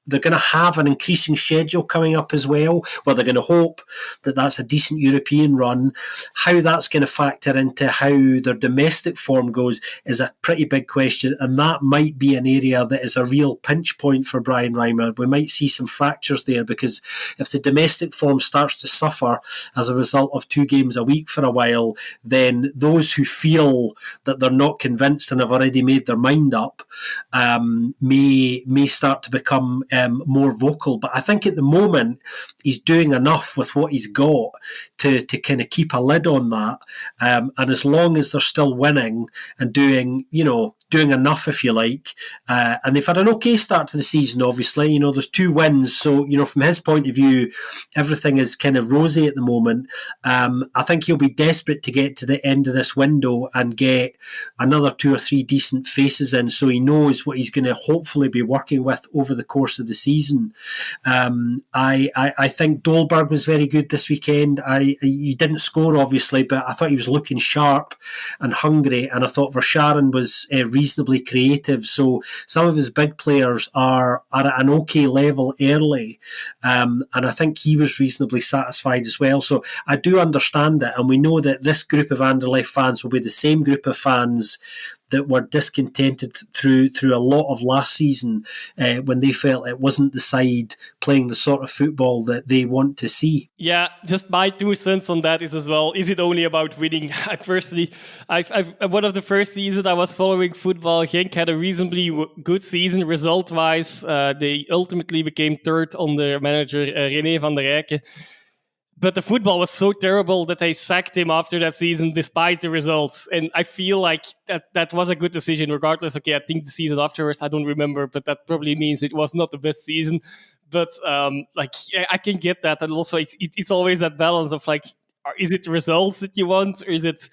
They're going to have an increasing schedule coming up as well, where they're going to hope that that's a decent European run. How that's going to factor into how their domestic form goes is a pretty big question, and that might be an area that is a real pinch point for Brian Reimer. We might see some fractures there, because if the domestic form starts to suffer as a result of 2 games a week for a while, then those who feel that they're not convinced and have already made their mind up may start to become more vocal. But I think at the moment he's doing enough with what he's got to kind of keep a lid on that, and as long as they're still winning and doing enough, if you like, and they've had an okay start to the season, obviously, there's 2 wins, so from his point of view everything is kind of rosy at the moment. I think he'll be desperate to get to the end of this window and get another 2 or 3 decent faces in, so he knows what he's going to hopefully be working with over the course of the season. I think Dolberg was very good this weekend. He didn't score, obviously, but I thought he was looking sharp and hungry, and I thought Verscharen was reasonably creative. So some of his big players are at an okay level early, and I think he was reasonably satisfied as well. So I do understand it, and we know that this group of Anderlecht fans will be the same group of fans that were discontented through a lot of last season, when they felt it wasn't the side playing the sort of football that they want to see. Yeah, just my 2 cents on that is as well, is it only about winning? Personally, I've one of the first seasons I was following football, Genk had a reasonably good season result-wise. They ultimately became 3rd under manager René van der Rijken. But the football was so terrible that they sacked him after that season, despite the results. And I feel like that was a good decision, regardless. Okay, I think the season afterwards, I don't remember, but that probably means it was not the best season. But I can get that. And also, it's always that balance of is it the results that you want, or is it,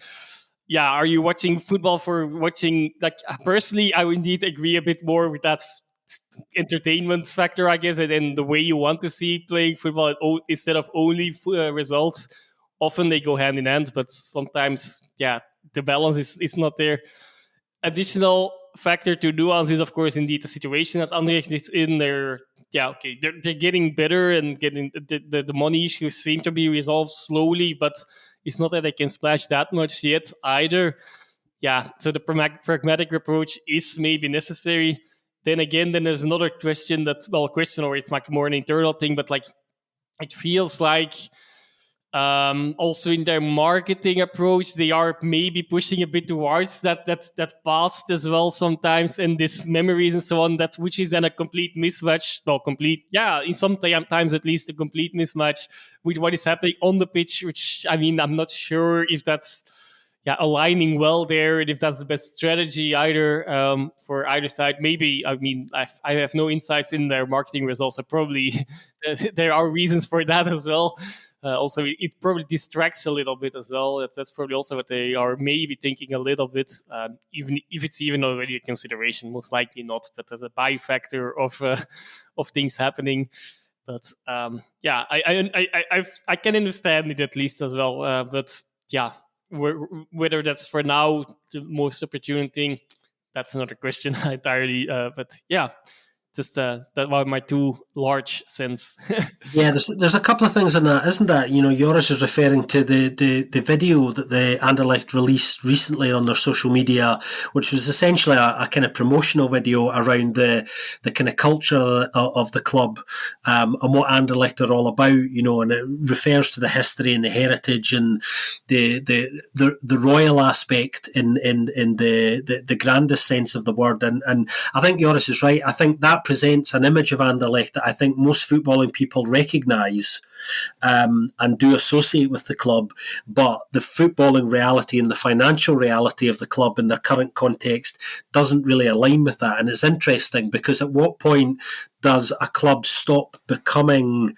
are you watching football for watching? Personally, I indeed agree a bit more with that entertainment factor, I guess, and the way you want to see playing football instead of only results. Often they go hand in hand, but sometimes, the balance is not there. Additional factor to nuance is, of course, indeed the situation that Anderlecht is in. They're yeah, okay, they're getting better and getting the money issues seem to be resolved slowly, but it's not that they can splash that much yet either. Yeah, so the pragmatic approach is maybe necessary. Then again, then there's another question or it's like more an internal thing, but like it feels like also in their marketing approach, they are maybe pushing a bit towards that past as well sometimes, and this memories and so on. That which is then a complete mismatch. No, complete, yeah, in some times at least a complete mismatch with what is happening on the pitch. Which I mean, I'm not sure if that's aligning well there, and if that's the best strategy either for either side. Maybe, I mean, I have no insights in their marketing results, so probably there are reasons for that as well. Also, it probably distracts a little bit as well. That's probably also what they are maybe thinking a little bit, even if it's even already a consideration. Most likely not, but as a byfactor of things happening. But I can understand it at least as well. But yeah, whether that's for now the most opportune thing, that's another question entirely. But yeah, just that were my two large sense. Yeah, there's a couple of things in that, isn't that? Joris is referring to the video that the Anderlecht released recently on their social media, which was essentially a kind of promotional video around the kind of culture of the club and what Anderlecht are all about, and it refers to the history and the heritage and the royal aspect in the grandest sense of the word. And I think Joris is right. I think that presents an image of Anderlecht that I think most footballing people recognise and do associate with the club, but the footballing reality and the financial reality of the club in their current context doesn't really align with that. And it's interesting because at what point does a club stop becoming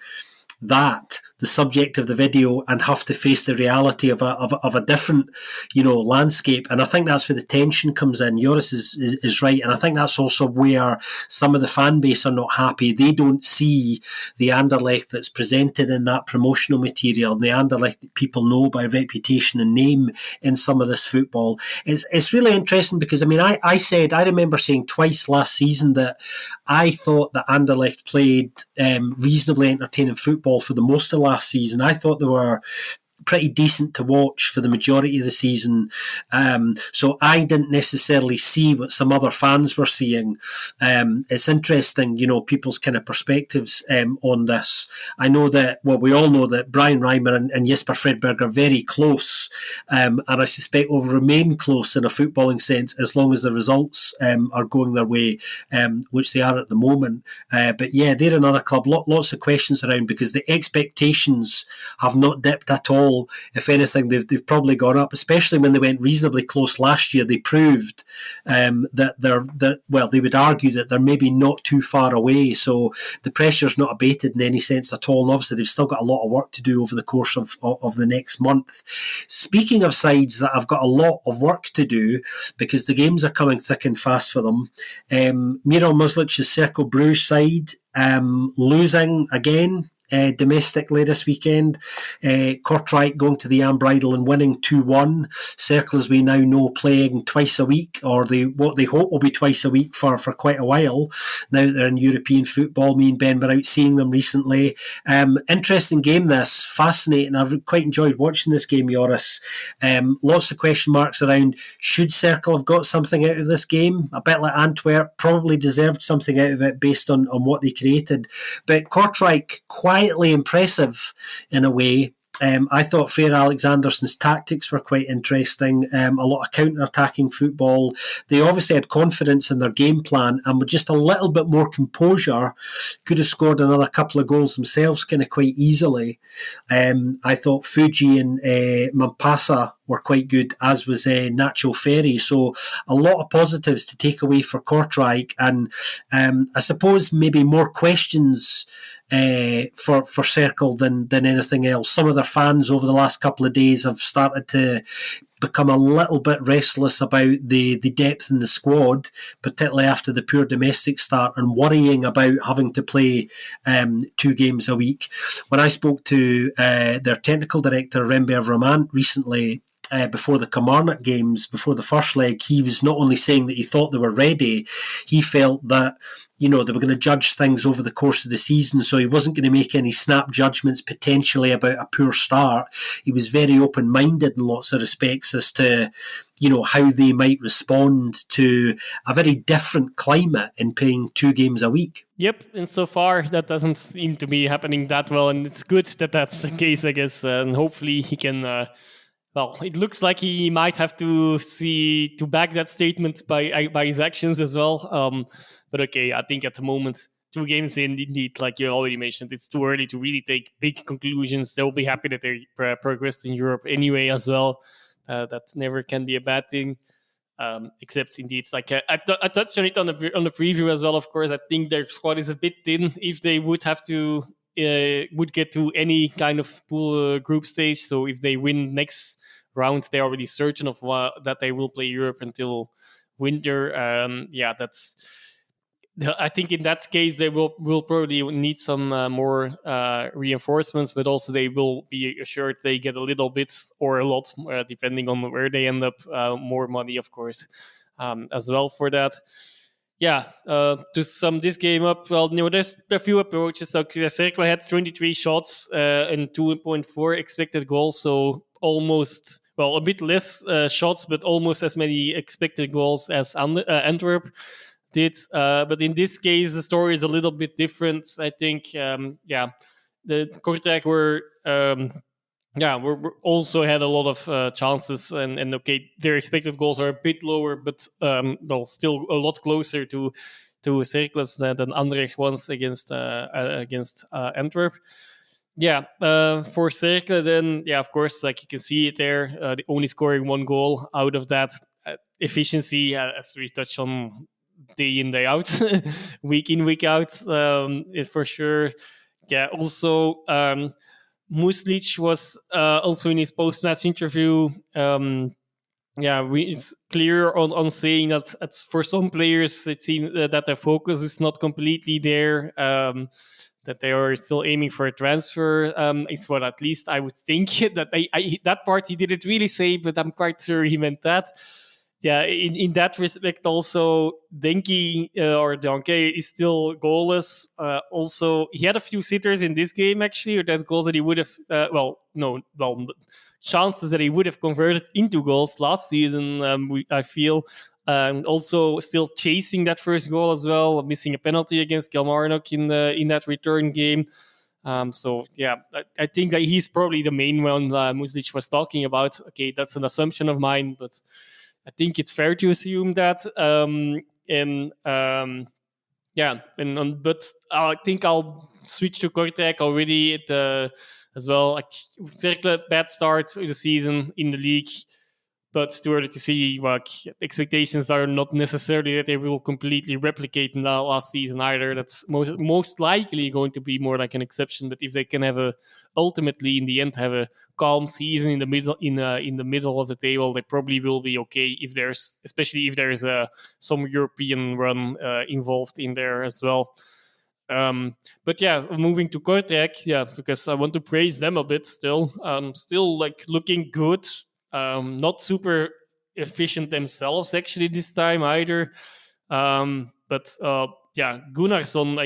the subject of the video and have to face the reality of a different, landscape? And I think that's where the tension comes in. Joris is right, and I think that's also where some of the fan base are not happy. They don't see the Anderlecht that's presented in that promotional material, and the Anderlecht that people know by reputation and name in some of this football. It's really interesting because I remember saying twice last season that I thought that Anderlecht played reasonably entertaining football for the most of last season. I thought they were pretty decent to watch for the majority of the season. So I didn't necessarily see what some other fans were seeing. It's interesting, people's kind of perspectives on this. I know that, we all know that Brian Reimer and Jesper Fredberg are very close, and I suspect will remain close in a footballing sense as long as the results are going their way, which they are at the moment. But yeah, they're another club. Lots of questions around because the expectations have not dipped at all. If anything, they've probably gone up, especially when they went reasonably close last year. They proved that they would argue that they're maybe not too far away, so the pressure's not abated in any sense at all. And obviously, they've still got a lot of work to do over the course of the next month. Speaking of sides that have got a lot of work to do, because the games are coming thick and fast for them, Miral Muslic's Cercle Bruges side losing again domestically this weekend. Kortrijk going to the Ambridal and winning 2-1. Cercle, as we now know, playing twice a week, or what they hope will be twice a week for quite a while. Now that they're in European football, me and Ben were out seeing them recently. Interesting game this, fascinating. I've quite enjoyed watching this game, Joris. Lots of question marks around, should Cercle have got something out of this game? A bit like Antwerp, probably deserved something out of it based on what they created. But Kortrijk, quietly impressive in a way. I thought Freyr Alexandersson's tactics were quite interesting. A lot of counter-attacking football. They obviously had confidence in their game plan, and with just a little bit more composure, could have scored another couple of goals themselves kind of quite easily. I thought Fuji and Mampasa were quite good, as was Nacho Ferry. So a lot of positives to take away for Kortrijk, and I suppose maybe more questions for Cercle than anything else. Some of their fans over the last couple of days have started to become a little bit restless about the depth in the squad, particularly after the poor domestic start, and worrying about having to play 2 games a week. When I spoke to their technical director, Rember Romant, recently, before the Kilmarnock games, before the first leg, he was not only saying that he thought they were ready, he felt that, they were going to judge things over the course of the season, so he wasn't going to make any snap judgments potentially about a poor start. He was very open-minded in lots of respects as to, how they might respond to a very different climate in playing 2 games a week. Yep, and so far that doesn't seem to be happening that well, and it's good that that's the case, I guess, and hopefully he can... well, it looks like he might have to back that statement by his actions as well. But okay, I think at the moment, 2 games in, indeed, like you already mentioned, it's too early to really take big conclusions. They'll be happy that they progressed in Europe anyway as well. That never can be a bad thing. Except indeed, like I touched on it on the preview as well. Of course, I think their squad is a bit thin. If they would have to would get to any kind of pool group stage, so if they win next round, they're already certain of that they will play Europe until winter. That's. I think in that case they will probably need some more reinforcements, but also they will be assured they get a little bit or a lot, depending on where they end up, more money, of course, as well for that. Yeah, to sum this game up, well, there's a few approaches. So Cercle had 23 shots and 2.4 expected goals, so almost, well, a bit less shots, but almost as many expected goals as Antwerp did. But in this case, the story is a little bit different. I think, the Kortrijk were also had a lot of chances, and okay, their expected goals are a bit lower, but still a lot closer to Cercles than Anderlecht ones against Antwerp. For Cercle, then, of course, like you can see it there, only scoring 1 goal out of that. Efficiency, as we touched on, day in, day out, week in, week out, is for sure. Yeah, also, Muslic was also in his post-match interview. It's clear on saying that for some players, it seems that their focus is not completely there. That they are still aiming for a transfer. It's what at least I would think that that part he didn't really say, but I'm quite sure he meant that. Yeah, in that respect, also Denki or Donkey is still goalless. Also, he had a few sitters in this game actually, or that goals that he would have. Chances that he would have converted into goals last season. I feel. Also, still chasing that first goal as well, missing a penalty against Kilmarnock in that return game. I think that he's probably the main one Muslic was talking about. Okay, that's an assumption of mine, but I think it's fair to assume that. But I think I'll switch to Kortrijk already as well. Like Cercle, bad start to the season in the league, but it's too early to see. Like, expectations are not necessarily that they will completely replicate last season either. That's most likely going to be more like an exception. But if they can ultimately in the end have a calm season in the middle of the table, they probably will be okay. Especially if there's some European run involved in there as well. Moving to Kortrijk, because I want to praise them a bit still. Still like looking good. Not super efficient themselves actually this time either. Gunnarsson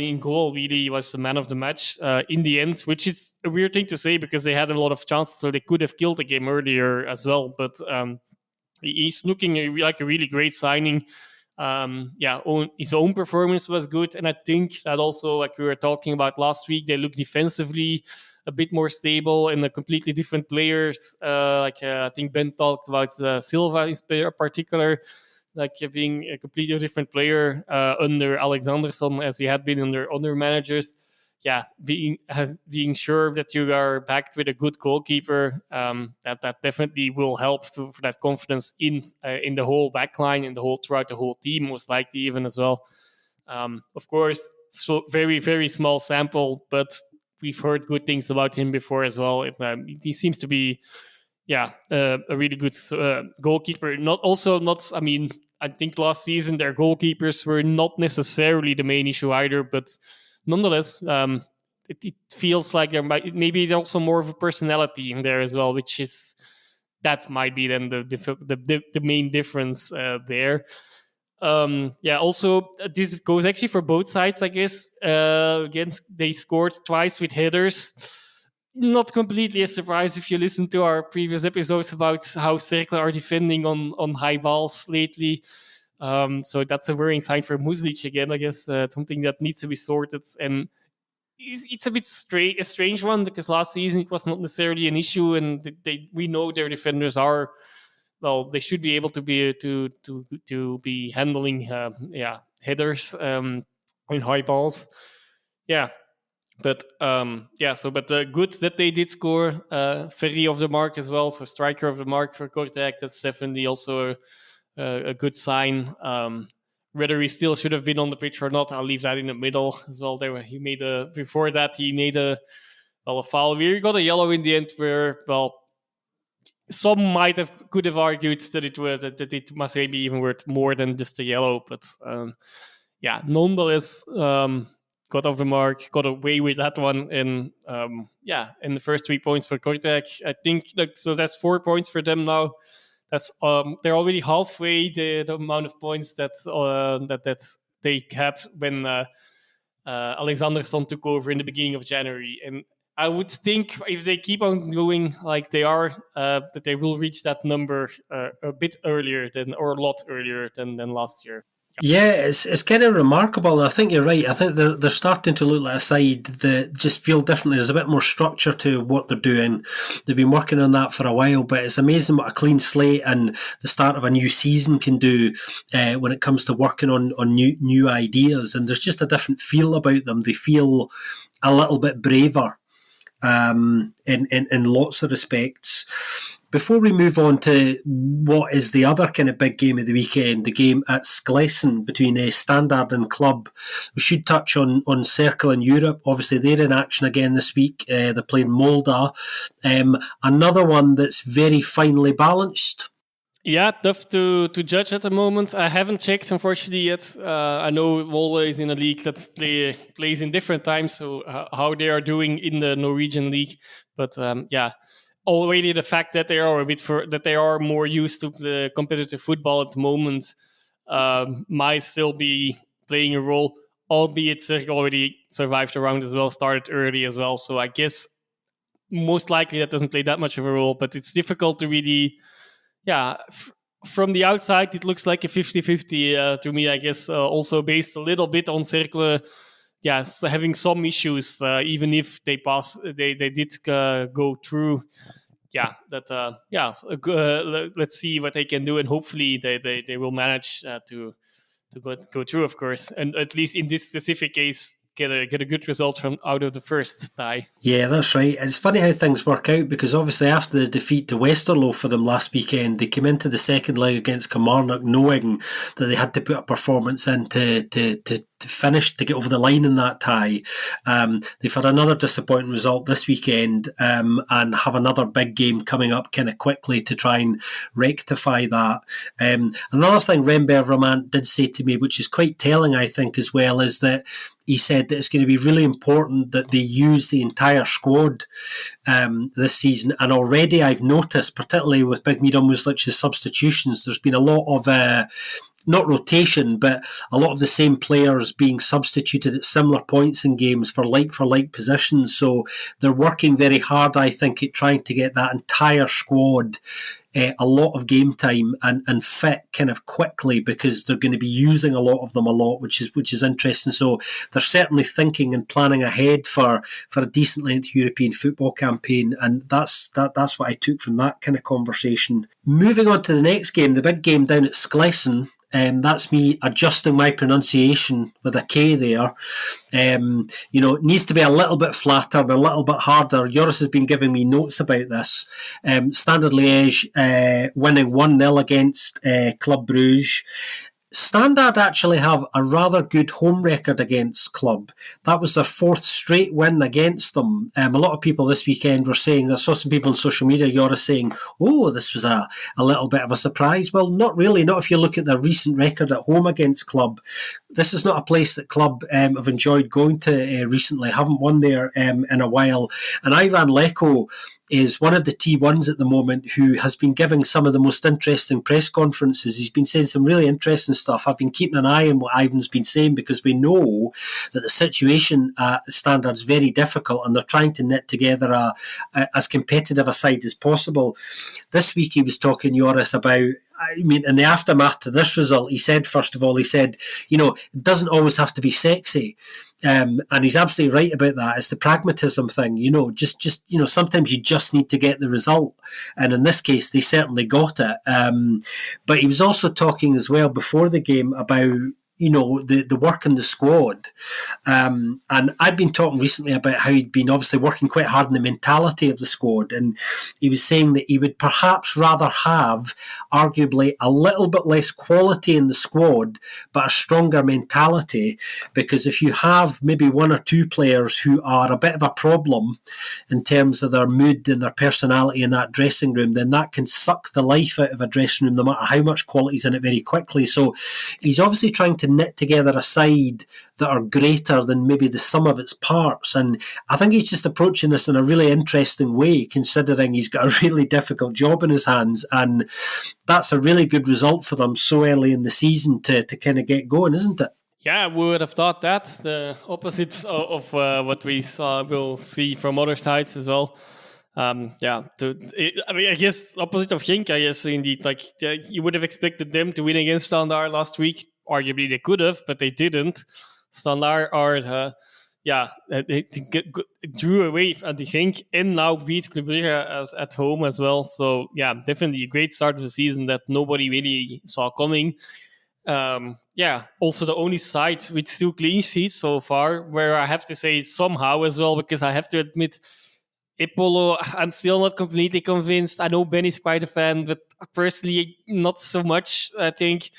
in goal really was the man of the match in the end, which is a weird thing to say because they had a lot of chances, so they could have killed the game earlier as well. But he's looking like a really great signing. His own performance was good, and I think that also, like we were talking about last week, they look defensively a bit more stable and a completely different players. I think Ben talked about Silva in particular, like being a completely different player under Alexandersson as he had been under other managers. Yeah, being sure that you are backed with a good goalkeeper, that definitely will help for that confidence in the whole backline and throughout the whole team, most likely even as well. Of course, so very, very small sample, but we've heard good things about him before as well. He seems to be, a really good goalkeeper. I think last season their goalkeepers were not necessarily the main issue either, but nonetheless, it feels like maybe there's also more of a personality in there as well, which is that might be then the main difference there. Also, this goes actually for both sides, I guess. Against, they scored twice with headers. Not completely a surprise if you listen to our previous episodes about how Cercle are defending on high balls lately. So that's a worrying sign for Muslic again, I guess. Something that needs to be sorted. And it's a bit a strange one, because last season it was not necessarily an issue, and we know their defenders are, well, they should be able to be handling headers in high balls. Yeah. But good that they did score. Ferry of the mark as well, so striker of the mark for Kortrijk. That's definitely also a good sign. Whether he still should have been on the pitch or not, I'll leave that in the middle as well. He made a foul. We got a yellow in the end, where, well, some could have argued that it must maybe even worth more than just a yellow, but nonetheless, got off the mark, got away with that one, and and the first 3 points for Kortrijk. I think so that's 4 points for them now. That's they're already halfway the amount of points that they had when Alexandersson took over in the beginning of January. And I would think if they keep on going like they are, that they will reach that number a bit earlier or a lot earlier than last year. Yeah, it's kind of remarkable, and I think you're right. I think they're starting to look like a side that just feel differently. There's a bit more structure to what they're doing. They've been working on that for a while, but it's amazing what a clean slate and the start of a new season can do when it comes to working on new ideas. And there's just a different feel about them. They feel a little bit braver in lots of respects. Before we move on to what is the other kind of big game of the weekend, the game at Schlesien between Standard and Club, we should touch on Cercle in Europe. Obviously, they're in action again this week. They're playing Molde. Another one that's very finely balanced. Yeah, tough to judge at the moment. I haven't checked, unfortunately, yet. I know Molde is in a league that plays in different times, so how they are doing in the Norwegian league. But already the fact that they are more used to the competitive football at the moment might still be playing a role, albeit they already survived the round as well, started early as well. So I guess most likely that doesn't play that much of a role, but it's difficult to really, from the outside, it looks like a 50-50 to me, I guess, also based a little bit on Cercle. Having some issues, even if they did go through. Let's see what they can do, and hopefully they will manage to go through, of course, and at least in this specific case, get a good result out of the first tie. Yeah, that's right. It's funny how things work out, because obviously after the defeat to Westerlo for them last weekend, they came into the second leg against Kilmarnock knowing that they had to put a performance in to finish, to get over the line in that tie. They've had another disappointing result this weekend and have another big game coming up kind of quickly to try and rectify that. Another thing Rember Romant did say to me, which is quite telling, I think, as well, is that he said that it's going to be really important that they use the entire squad this season. And already I've noticed, particularly with Big Miran Muslic's substitutions, there's been a lot of not rotation, but a lot of the same players being substituted at similar points in games for like positions. So they're working very hard, I think, at trying to get that entire squad a lot of game time and fit kind of quickly, because they're going to be using a lot of them a lot, which is interesting. So they're certainly thinking and planning ahead for a decent length European football campaign, and that's what I took from that kind of conversation. Moving on to the next game, the big game down at Schlesien. That's me adjusting my pronunciation with a K there. It needs to be a little bit flatter, but a little bit harder. Joris has been giving me notes about this. Standard Liège winning 1-0 against Club Brugge. Standard actually have a rather good home record against Club. That was their fourth straight win against them. A lot of people this weekend were saying, I saw some people on social media, Joris, saying, oh, this was a little bit of a surprise. Well, not really, not if you look at their recent record at home against Club. This is not a place that Club have enjoyed going to recently, haven't won there in a while. And Ivan Leko is one of the T1s at the moment who has been giving some of the most interesting press conferences. He's been saying some really interesting stuff. I've been keeping an eye on what Ivan's been saying because we know that the situation at Standard's very difficult and they're trying to knit together as competitive a side as possible. This week he was talking, Joris, about, I mean, in the aftermath to this result, he said, first of all, it doesn't always have to be sexy. And he's absolutely right about that. It's the pragmatism thing, just sometimes you just need to get the result. And in this case, they certainly got it. But he was also talking as well before the game about, the work in the squad. And I've been talking recently about how he'd been obviously working quite hard on the mentality of the squad. And he was saying that he would perhaps rather have arguably a little bit less quality in the squad, but a stronger mentality. Because if you have maybe one or two players who are a bit of a problem in terms of their mood and their personality in that dressing room, then that can suck the life out of a dressing room, no matter how much quality's in it, very quickly. So he's obviously trying to knit together a side that are greater than maybe the sum of its parts. And I think he's just approaching this in a really interesting way, considering he's got a really difficult job in his hands. And that's a really good result for them so early in the season to kind of get going, isn't it? Yeah, we would have thought that. The opposite of what we'll see from other sides as well. I guess opposite of Genk, I guess, indeed. Like, you would have expected them to win against Standard last week. Arguably, they could have, but they didn't. Standard they drew away at the Genk and now beat Club Brugge at home as well. So, yeah, definitely a great start of the season that nobody really saw coming. Also the only side with 2 clean sheets so far, where I have to say somehow as well, because I have to admit, Ipolo, I'm still not completely convinced. I know Benny's quite a fan, but personally, not so much. I think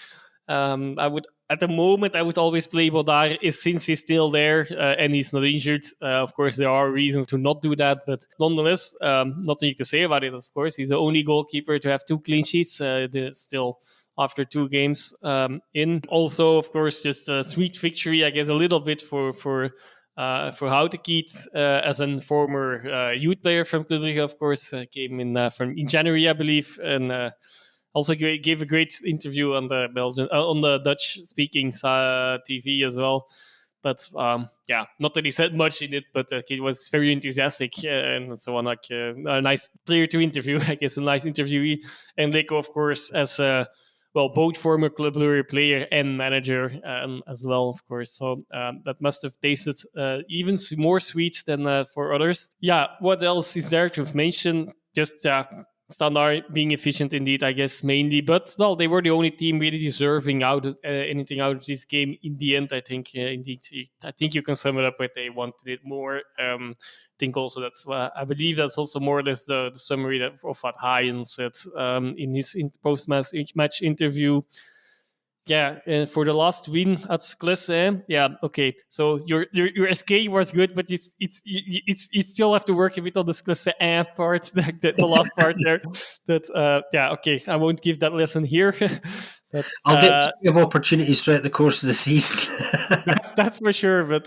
at the moment, I would always play Bodar since he's still there and he's not injured. Of course, there are reasons to not do that, but nonetheless, nothing you can say about it, of course. He's the only goalkeeper to have 2 clean sheets still after 2 games in. Also, of course, just a sweet victory, I guess, a little bit for Houtekiet, as a former youth player from Club Brugge, of course, came in January, I believe, and also gave a great interview on the Belgian, on the Dutch-speaking TV as well. But not that he said much in it, but he was very enthusiastic and so on. Like a nice player to interview, I guess, a nice interviewee. And Leko, of course, as both former Club Brugge player and manager as well, of course. So that must have tasted even more sweet than for others. Yeah, what else is there to mention? Just Standard being efficient indeed, I guess, mainly. But, well, they were the only team really deserving anything out of this game in the end, I think. Indeed, I think you can sum it up with they wanted it more. I think also I believe that's also more or less the summary of what Hayen said in his post-match interview. Yeah, for the last win at Klesse, okay. So your SK was good, but you still have to work a bit on the Klesse part, the last part there. Okay. I won't give that lesson here. But, I'll get plenty of opportunities throughout the course of the season. that's for sure. But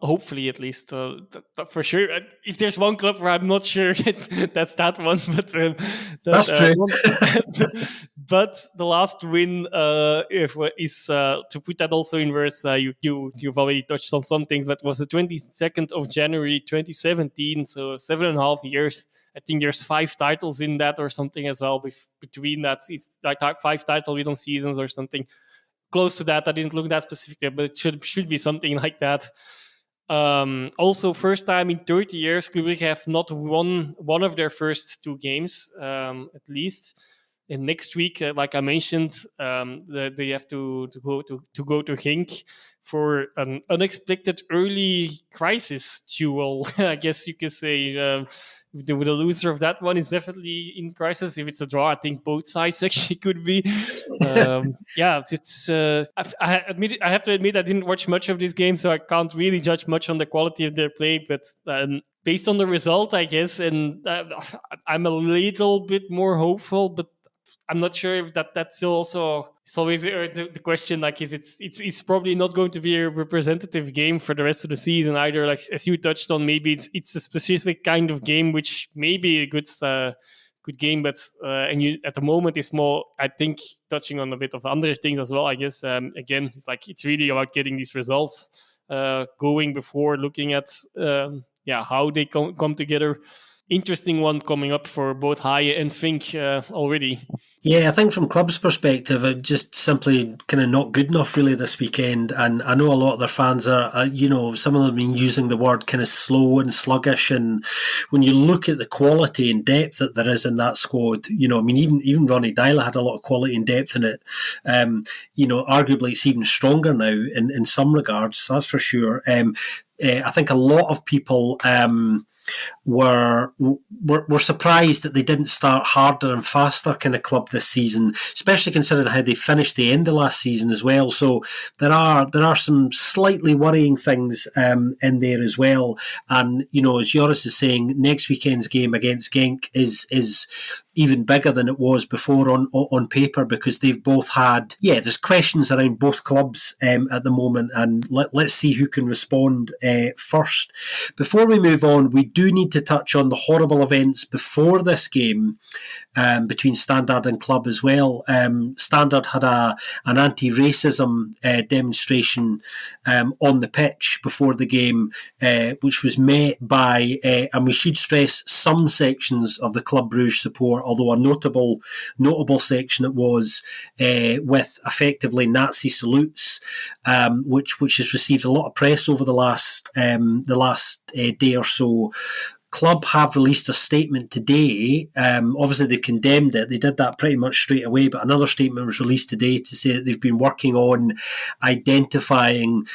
hopefully at least for sure. If there's one club where I'm not sure, that's that one. But that's true. But the last win is to put that also in words. You've already touched on some things, but was the 22nd of January 2017. So 7.5 years. I think there's 5 titles in that or something as well. Between that, it's like 5 title win seasons or something close to that. I didn't look that specifically, but it should be something like that. Also, first time in 30 years, Club Brugge have not won one of their first 2 games, at least. And next week, like I mentioned, they have to go to Genk for an unexpected early crisis duel. I guess you could say. The loser of that one is definitely in crisis. If it's a draw, I think both sides actually could be. It's. I have to admit, I didn't watch much of this game, so I can't really judge much on the quality of their play. But based on the result, I guess, and I'm a little bit more hopeful, but I'm not sure if that's still also it's always the question, like, if it's probably not going to be a representative game for the rest of the season either. Like, as you touched on, maybe it's a specific kind of game which may be a good game, but and you at the moment is more, I think, touching on a bit of other things as well. I guess again, it's really about getting these results going before looking at how they come together. Interesting one coming up for both Haie and Fink already. Yeah, I think from club's perspective, it just simply kind of not good enough really this weekend. And I know a lot of their fans are, some of them have been using the word kind of slow and sluggish. And when you look at the quality and depth that there is in that squad, even Ronnie Dyla had a lot of quality and depth in it. Arguably it's even stronger now in some regards, that's for sure. I think a lot of people were surprised that they didn't start harder and faster kind of club this season, especially considering how they finished the end of last season as well. So there are some slightly worrying things in there as well. And as Joris is saying, next weekend's game against Genk is even bigger than it was before on paper, because they've both had there's questions around both clubs at the moment, and let's see who can respond first. Before we move on, we do need to touch on the horrible events before this game between Standard and Club as well. Standard had an anti-racism demonstration on the pitch before the game, which was met by, and we should stress, some sections of the Club Brugge support, although a notable section it was, with effectively Nazi salutes, which has received a lot of press over the last day or so. Club have released a statement today. Obviously, they condemned it. They did that pretty much straight away, but another statement was released today to say that they've been working on identifying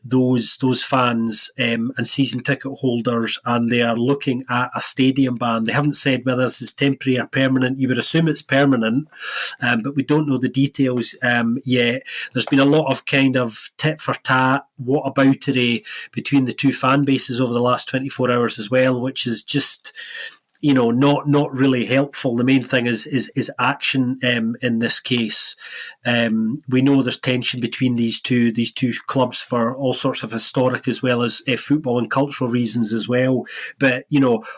those fans and season ticket holders, and they are looking at a stadium ban. They haven't said whether this is temporary or permanent. You would assume it's permanent, but we don't know the details yet. There's been a lot of kind of tit for tat, whataboutery between the two fan bases over the last 24 hours as well, which is just not really helpful. The main thing is action in this case. We know there's tension between these two clubs for all sorts of historic as well as football and cultural reasons as well. But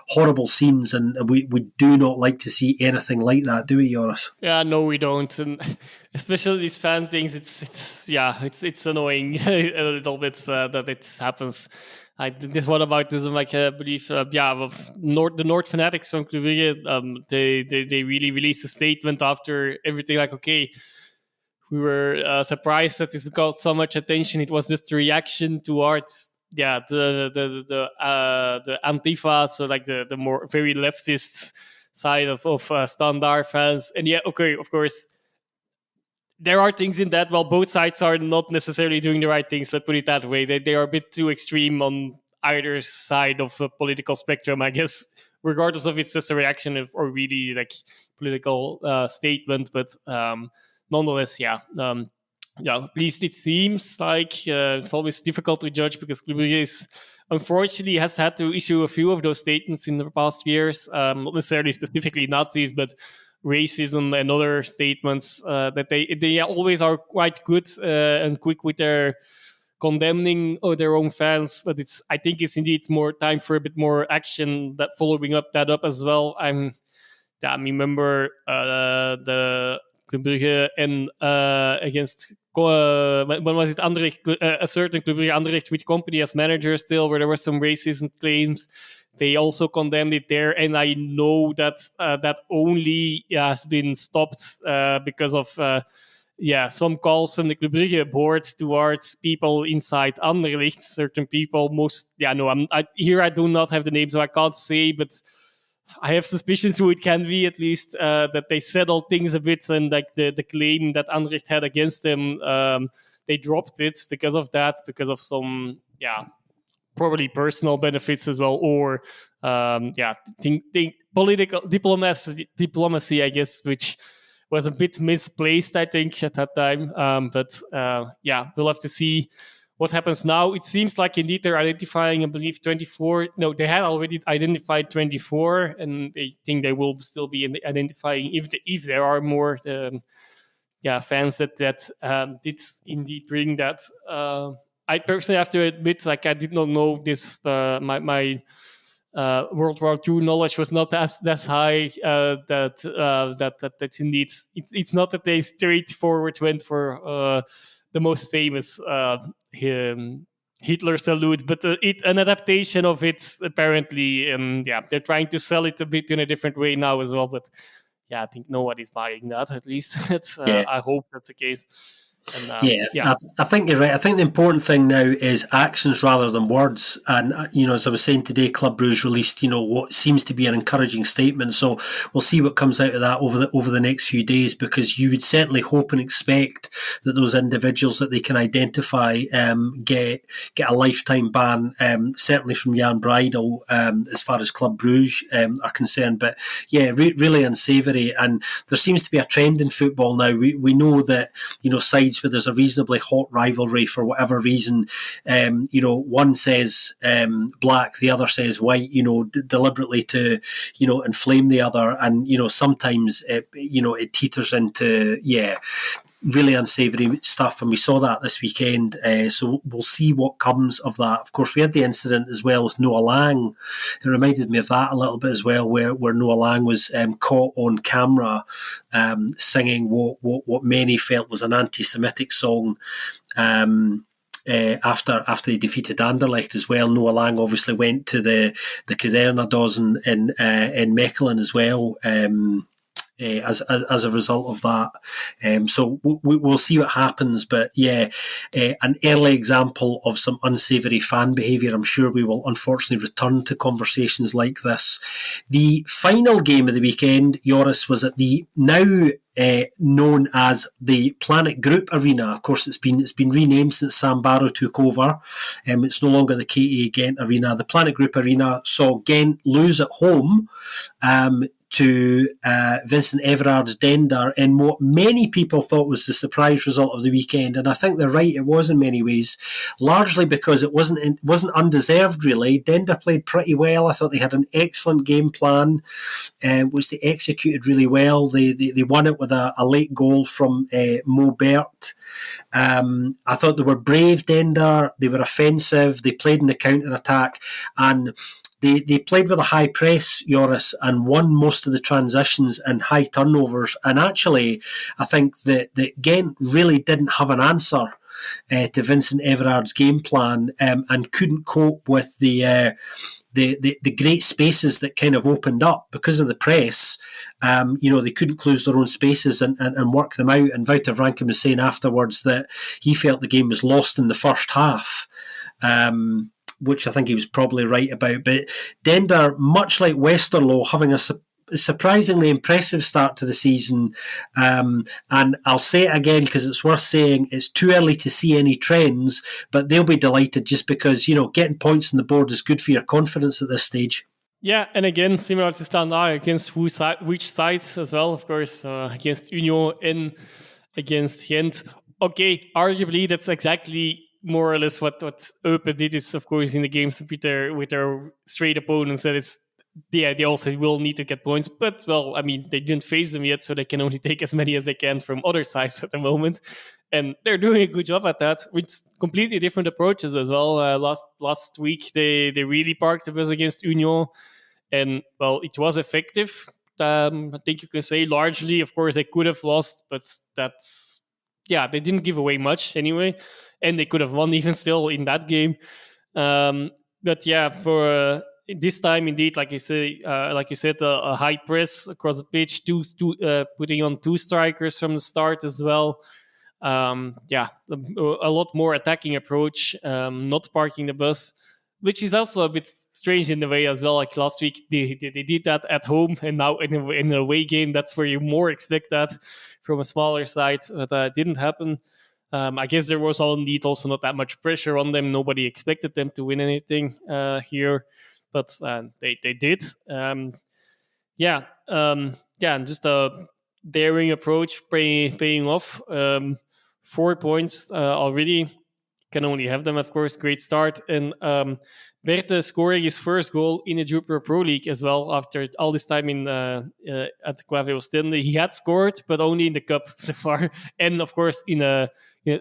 horrible scenes, and we do not like to see anything like that, do we, Joris? Yeah, no, we don't, and especially these fan things. It's annoying a little bit that it happens. This one about this, I believe, the North fanatics from Club Brugge, they really released a statement after everything. Like, okay, we were surprised that this got so much attention. It was just a reaction towards the Antifa, so like the more very leftist side of Standard fans. And okay, of course, there are things in that. Well, both sides are not necessarily doing the right things. Let's put it that way. They are a bit too extreme on either side of the political spectrum, I guess, regardless of it's just a reaction or really like political statement. But nonetheless, at least it seems like it's always difficult to judge, because Club Brugge unfortunately has had to issue a few of those statements in the past years, not necessarily specifically Nazis, but racism and other statements that they always are quite good and quick with their condemning their own fans. But I think it's indeed more time for a bit more action, that following up as well. I remember the Club Brugge and against when was it, Anderlecht, a certain Club Brugge Anderlecht with Company as manager still, where there were some racism claims. They also condemned it there, and I know that that only has been stopped because of some calls from the Club Brugge board towards people inside Anderlecht. Certain people, I do not have the names, so I can't say, but I have suspicions who it can be, at least, that they settled things a bit, and like the claim that Anderlecht had against them, they dropped it because of that, because of some probably personal benefits as well, or political diplomacy, I guess, which was a bit misplaced, I think, at that time. We'll have to see what happens now. It seems like indeed they're identifying, I believe, 24. No, they had already identified 24, and they think they will still be identifying if there are more fans that did indeed bring that. I personally have to admit, like, I did not know this. My World War II knowledge was not as high. That's indeed. It's not that they straightforward went for the most famous Hitler salute, but an adaptation of it apparently, and they're trying to sell it a bit in a different way now as well. But I think nobody's buying that. At least that's. I hope that's the case. And, I think you're right. I think the important thing now is actions rather than words. And as I was saying today, Club Brugge released what seems to be an encouraging statement. So we'll see what comes out of that over the next few days, because you would certainly hope and expect that those individuals that they can identify get a lifetime ban. Certainly from Jan Breidel, as far as Club Brugge are concerned. But really unsavoury. And there seems to be a trend in football now. We know that sides where there's a reasonably hot rivalry for whatever reason, one says black, the other says white, deliberately to, inflame the other. And, sometimes, it teeters into, really unsavoury stuff, and we saw that this weekend. So we'll see what comes of that. Of course, we had the incident as well with Noah Lang. It reminded me of that a little bit as well, where Noah Lang was caught on camera singing what many felt was an anti-Semitic song. After they defeated Anderlecht as well. Noah Lang obviously went to the Kaderna-Dozen in Mechelen as well. As a result of that. So we'll see what happens. But an early example of some unsavoury fan behaviour. I'm sure we will unfortunately return to conversations like this. The final game of the weekend, Joris, was at the now known as the Planet Group Arena. Of course, it's been renamed since Sam Barrow took over. It's no longer the KA Ghent Arena. The Planet Group Arena saw Ghent lose at home to Vincent Everard's Dender in what many people thought was the surprise result of the weekend. And I think they're right, it was in many ways, largely because it wasn't undeserved, really. Dender played pretty well. I thought they had an excellent game plan, which they executed really well. They won it with a late goal from Mo Bert. I thought they were brave, Dender. They were offensive. They played in the counter-attack, and They played with a high press, Joris, and won most of the transitions and high turnovers. And actually, I think that Ghent really didn't have an answer to Vincent Everard's game plan, and couldn't cope with the great spaces that kind of opened up because of the press. They couldn't close their own spaces and work them out. And Wouter Franken was saying afterwards that he felt the game was lost in the first half. Which I think he was probably right about. But Dender, much like Westerlo, having a surprisingly impressive start to the season. And I'll say it again because it's worth saying, it's too early to see any trends, but they'll be delighted just because, getting points on the board is good for your confidence at this stage. Yeah, and again, similar to Standard, against which sides as well, of course, against Union and against Ghent. Okay, arguably that's exactly more or less what Eupen did, is of course in the games with their straight opponents, that it's they also will need to get points, but they didn't face them yet, so they can only take as many as they can from other sides at the moment, and they're doing a good job at that with completely different approaches as well. Last week they really parked the bus against Union, and it was effective. I think you can say largely, of course, they could have lost, but they didn't give away much anyway. And they could have won even still in that game. For this time, indeed, like you said, a high press across the pitch, putting on two strikers from the start as well. A lot more attacking approach, not parking the bus, which is also a bit strange in the way as well. Like last week, they did that at home, and now in an away game, that's where you more expect that from a smaller side. But it didn't happen. I guess there was indeed also not that much pressure on them. Nobody expected them to win anything here, but they did. And just a daring approach paying off. 4 points already. can only have them, of course. Great start. And Berthe scoring his first goal in the Jupiler Pro League as well after all this time at Clave Ostende. He had scored, but only in the Cup so far. And of course, in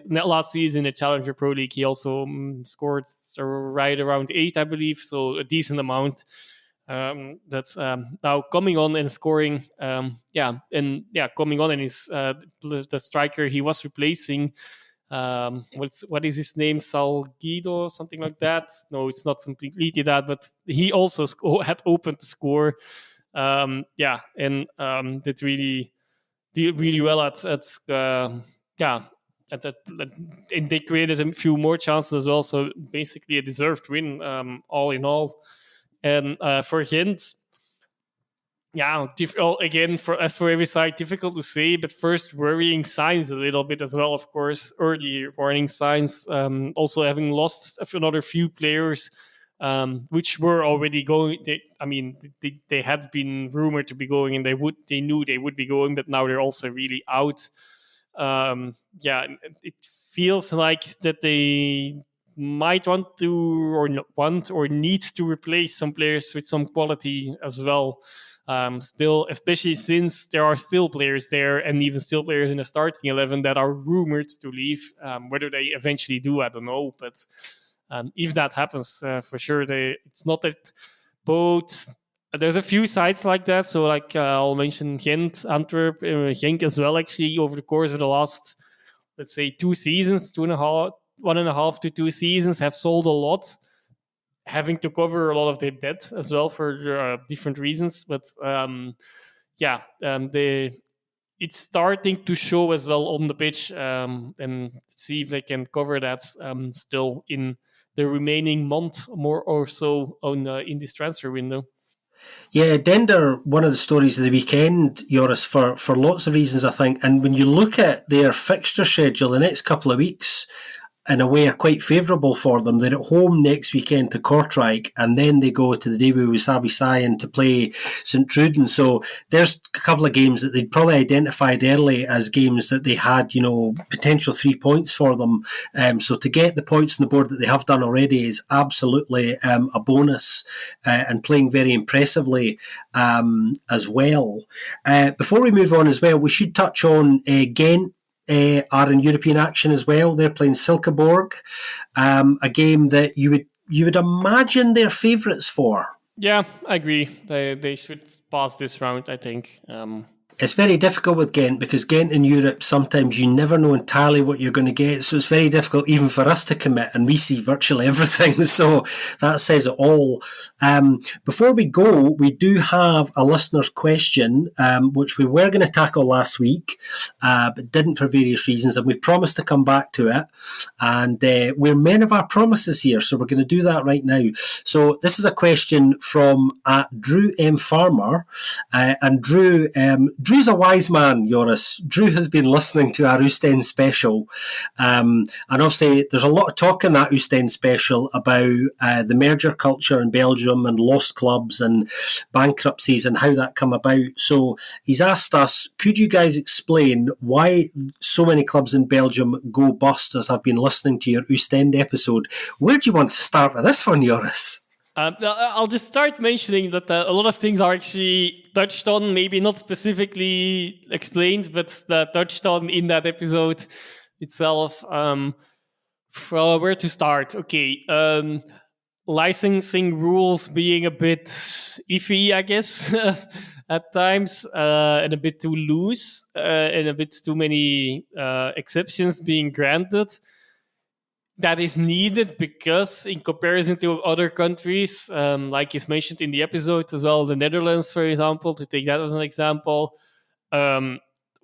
last season in the Challenger Pro League, he also scored right around 8, I believe. So a decent amount. That's now coming on and scoring. Coming on and is the striker he was replacing. What is his name? Salguido, something like that. No, it's not completely that, but he also had opened the score. Did really well at that, and they created a few more chances as well. So basically, a deserved win, all in all. And for Gent, again, for every side, difficult to say, but first worrying signs a little bit as well, of course, early warning signs. Also having lost another few players, which were already going. They had been rumored to be going, and they knew they would be going, but now they're also really out. It feels like that they might want or need to replace some players with some quality as well. Still, especially since there are still players there and even still players in the starting 11 that are rumored to leave. Whether they eventually do, I don't know. But if that happens, for sure, it's not that both. There's a few sides like that. So, I'll mention Gent, Antwerp, Genk as well. Actually, over the course of the last, let's say, 2 seasons, 1.5 to 2 seasons, have sold a lot, having to cover a lot of their debt as well for different reasons. But it's starting to show as well on the pitch, and see if they can cover that still in the remaining month more or so in this transfer window. Yeah, Dender, one of the stories of the weekend, Joris, for lots of reasons, I think. And when you look at their fixture schedule, the next couple of weeks, in a way, are quite favourable for them. They're at home next weekend to Kortrijk, and then they go to the Daewoo Wasabi Cyan to play St Truden. So there's a couple of games that they'd probably identified early as games that they had, potential 3 points for them. So to get the points on the board that they have done already is absolutely a bonus, and playing very impressively as well. Before we move on as well, we should touch on Ghent. Are in European action as well. They're playing Silkeborg, a game that you would imagine they're favourites for. Yeah, I agree. They should pass this round, I think. It's very difficult with Ghent because Ghent in Europe, sometimes you never know entirely what you're going to get. So it's very difficult even for us to commit, and we see virtually everything. So that says it all. Before we go, we do have a listener's question, which we were going to tackle last week, but didn't for various reasons. And we promised to come back to it. And we're men of our promises here. So we're going to do that right now. So this is a question from Drew M. Farmer. And Drew's a wise man, Joris. Drew has been listening to our Oostend special. And obviously, there's a lot of talk in that Oostend special about the merger culture in Belgium and lost clubs and bankruptcies and how that come about. So he's asked us, could you guys explain why so many clubs in Belgium go bust, as I've been listening to your Oostend episode? Where do you want to start with this one, Joris? I'll just start mentioning that a lot of things are actually touched on, maybe not specifically explained, but touched on in that episode itself. Where to start? Okay. Licensing rules being a bit iffy, I guess, at times, and a bit too loose, and a bit too many exceptions being granted. That is needed because in comparison to other countries, like is mentioned in the episode as well, the Netherlands, for example, to take that as an example,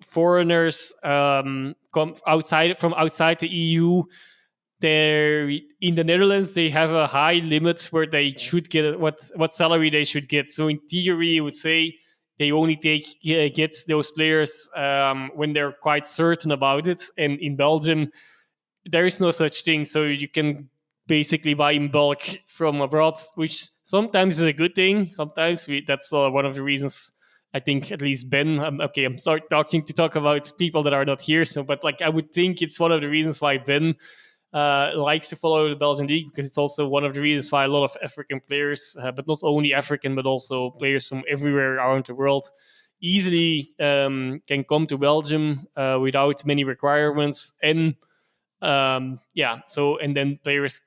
foreigners come from outside the EU. They're in the Netherlands, they have a high limit where they should get what salary they should get. So in theory, you would say they only get those players when they're quite certain about it. And in Belgium, there is no such thing. So you can basically buy in bulk from abroad, which sometimes is a good thing. Sometimes that's one of the reasons. I think at least Ben. I'm sorry talk about people that are not here. So, but I would think it's one of the reasons why Ben likes to follow the Belgian league, because it's also one of the reasons why a lot of African players, but not only African, but also players from everywhere around the world, easily can come to Belgium without many requirements. And so, and then there's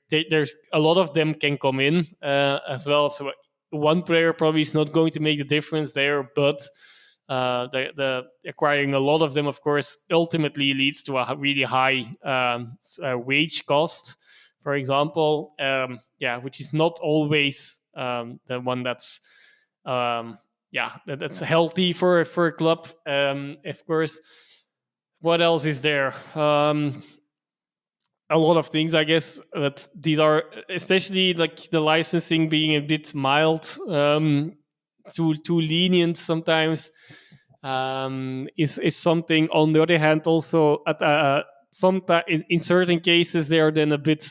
a lot of them can come in as well. So one player probably is not going to make the difference there, but the acquiring a lot of them, of course, ultimately leads to a really high wage cost, for example. Which is not always the one that's that's healthy for a club. Of course, what else is there? A lot of things, I guess, but these are especially like the licensing being a bit mild, too lenient sometimes, is something. On the other hand, also at in certain cases they are then a bit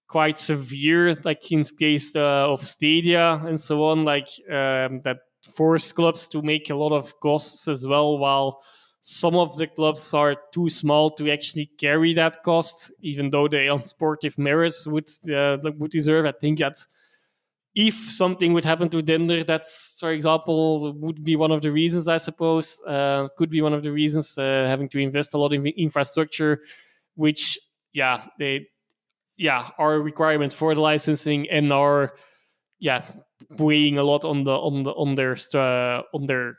quite severe, like in case of stadia and so on, like that force clubs to make a lot of costs as well, while some of the clubs are too small to actually carry that cost, even though they on sportive merits would deserve. I think that if something would happen to Dender, that's, for example, would be one of the reasons, I suppose, could be one of the reasons, having to invest a lot in infrastructure, which, are requirements for the licensing and are, weighing a lot on their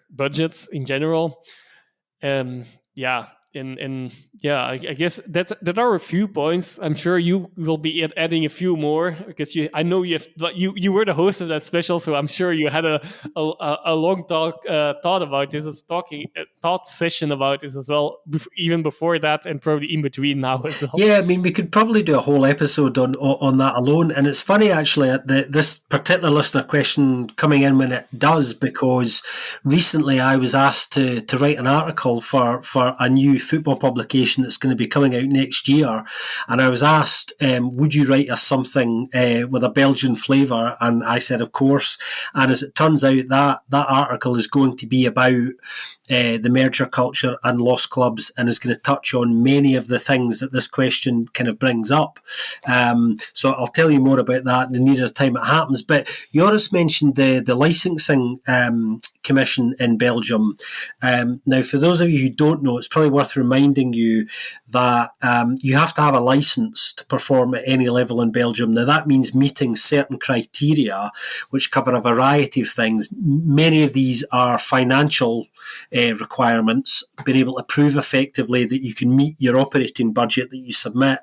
budgets in general. I guess that are a few points. I'm sure you will be adding a few more, because I know you were the host of that special, so I'm sure you had a long thought about this, thought session about this as well, even before that, and probably in between now as well. Yeah, I mean, we could probably do a whole episode on that alone. And it's funny, actually, this particular listener question coming in when it does, because recently I was asked to write an article for a new football publication that's going to be coming out next year. And I was asked, would you write us something with a Belgian flavour? And I said, of course. And as it turns out, that article is going to be about the merger culture and lost clubs, and is going to touch on many of the things that this question kind of brings up. So I'll tell you more about that in the nearer time it happens. But Joris mentioned the licensing commission in Belgium. Now, for those of you who don't know, it's probably worth reminding you that you have to have a license to perform at any level in Belgium. Now, that means meeting certain criteria which cover a variety of things. Many of these are financial requirements, being able to prove effectively that you can meet your operating budget that you submit,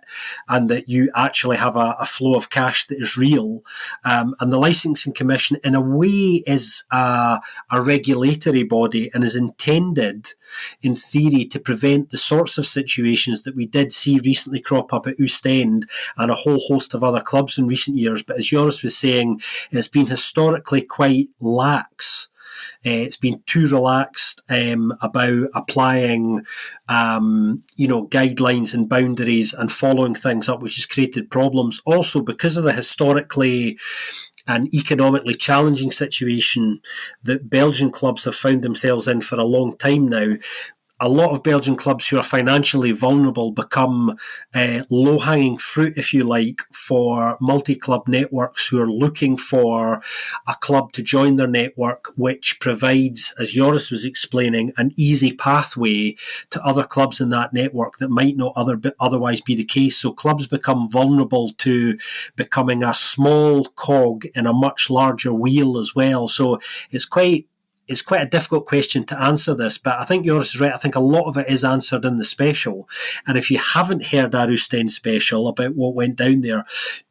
and that you actually have a flow of cash that is real. And the Licensing Commission, in a way, is a regulatory body, and is intended, in theory, to prevent the sorts of situations that we did see recently crop up at Oostende and a whole host of other clubs in recent years. But as Joris was saying, it's been historically quite lax. It's been too relaxed about applying, guidelines and boundaries and following things up, which has created problems. Also, because of the historically and economically challenging situation that Belgian clubs have found themselves in for a long time now, a lot of Belgian clubs who are financially vulnerable become low-hanging fruit, if you like, for multi-club networks who are looking for a club to join their network, which provides, as Joris was explaining, an easy pathway to other clubs in that network that might not otherwise be the case. So clubs become vulnerable to becoming a small cog in a much larger wheel as well. So it's quite a difficult question to answer this, but I think Joris is right. I think a lot of it is answered in the special. And if you haven't heard our Oostende special about what went down there,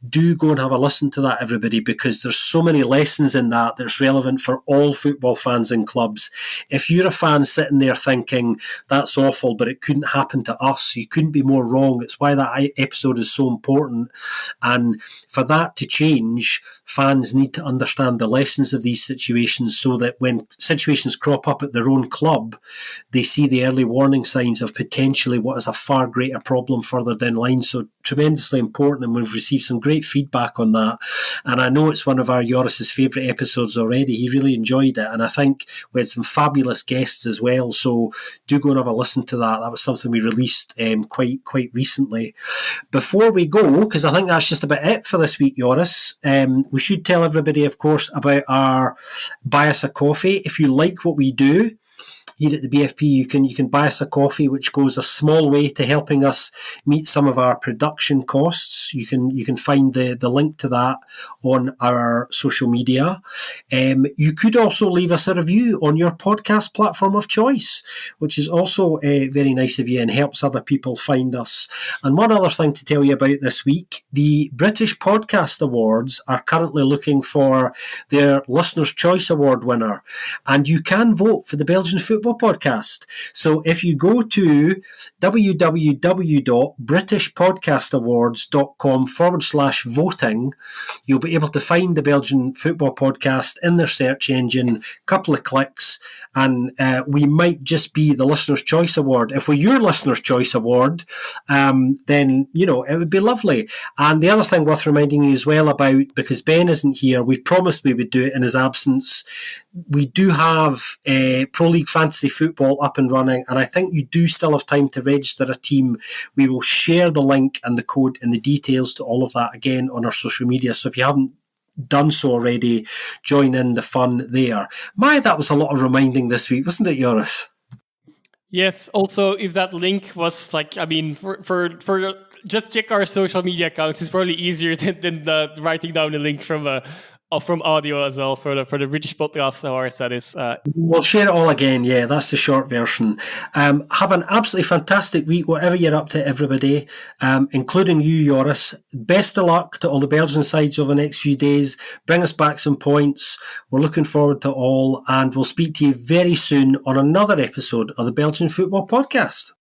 do go and have a listen to that, everybody, because there's so many lessons in that that's relevant for all football fans and clubs. If you're a fan sitting there thinking, that's awful, but it couldn't happen to us, you couldn't be more wrong. It's why that episode is so important. And for that to change, fans need to understand the lessons of these situations so that when situations crop up at their own club, they see the early warning signs of potentially what is a far greater problem further down the line. So tremendously important, and we've received some great feedback on that. And I know it's one of our Joris's favourite episodes already. He really enjoyed it, and I think we had some fabulous guests as well. So do go and have a listen to that. That was something we released quite recently. Before we go, because I think that's just about it for this week, Joris, we should tell everybody, of course, about our Buy Us a Coffee. If you like what we do here at the BFP, you can buy us a coffee, which goes a small way to helping us meet some of our production costs. You can find the link to that on our social media. You could also leave us a review on your podcast platform of choice, which is also very nice of you and helps other people find us. And one other thing to tell you about this week, the British Podcast Awards are currently looking for their Listener's Choice Award winner, and you can vote for the Belgian Football Podcast. So if you go to www.britishpodcastawards.com/voting, you'll be able to find the Belgian Football Podcast in their search engine, couple of clicks, and we might just be the Listener's Choice Award. If we're your Listener's Choice Award, then, you know, it would be lovely. And the other thing worth reminding you as well about, because Ben isn't here, we promised we would do it in his absence, we do have Pro League Fantasy Football up and running, and I think you do still have time to register a team. We will share the link and the code and the details to all of that again on our social media. So if you haven't done so already, join in the fun there. That was a lot of reminding this week, wasn't it, Joris? Yes. Also, if that link was for just check our social media accounts, it's probably easier than writing down a link from audio as well for the British Podcast Awards. That is. We'll share it all again. Yeah, that's the short version. Have an absolutely fantastic week, whatever you're up to, everybody, including you, Joris. Best of luck to all the Belgian sides over the next few days. Bring us back some points. We're looking forward to all, and we'll speak to you very soon on another episode of the Belgian Football Podcast.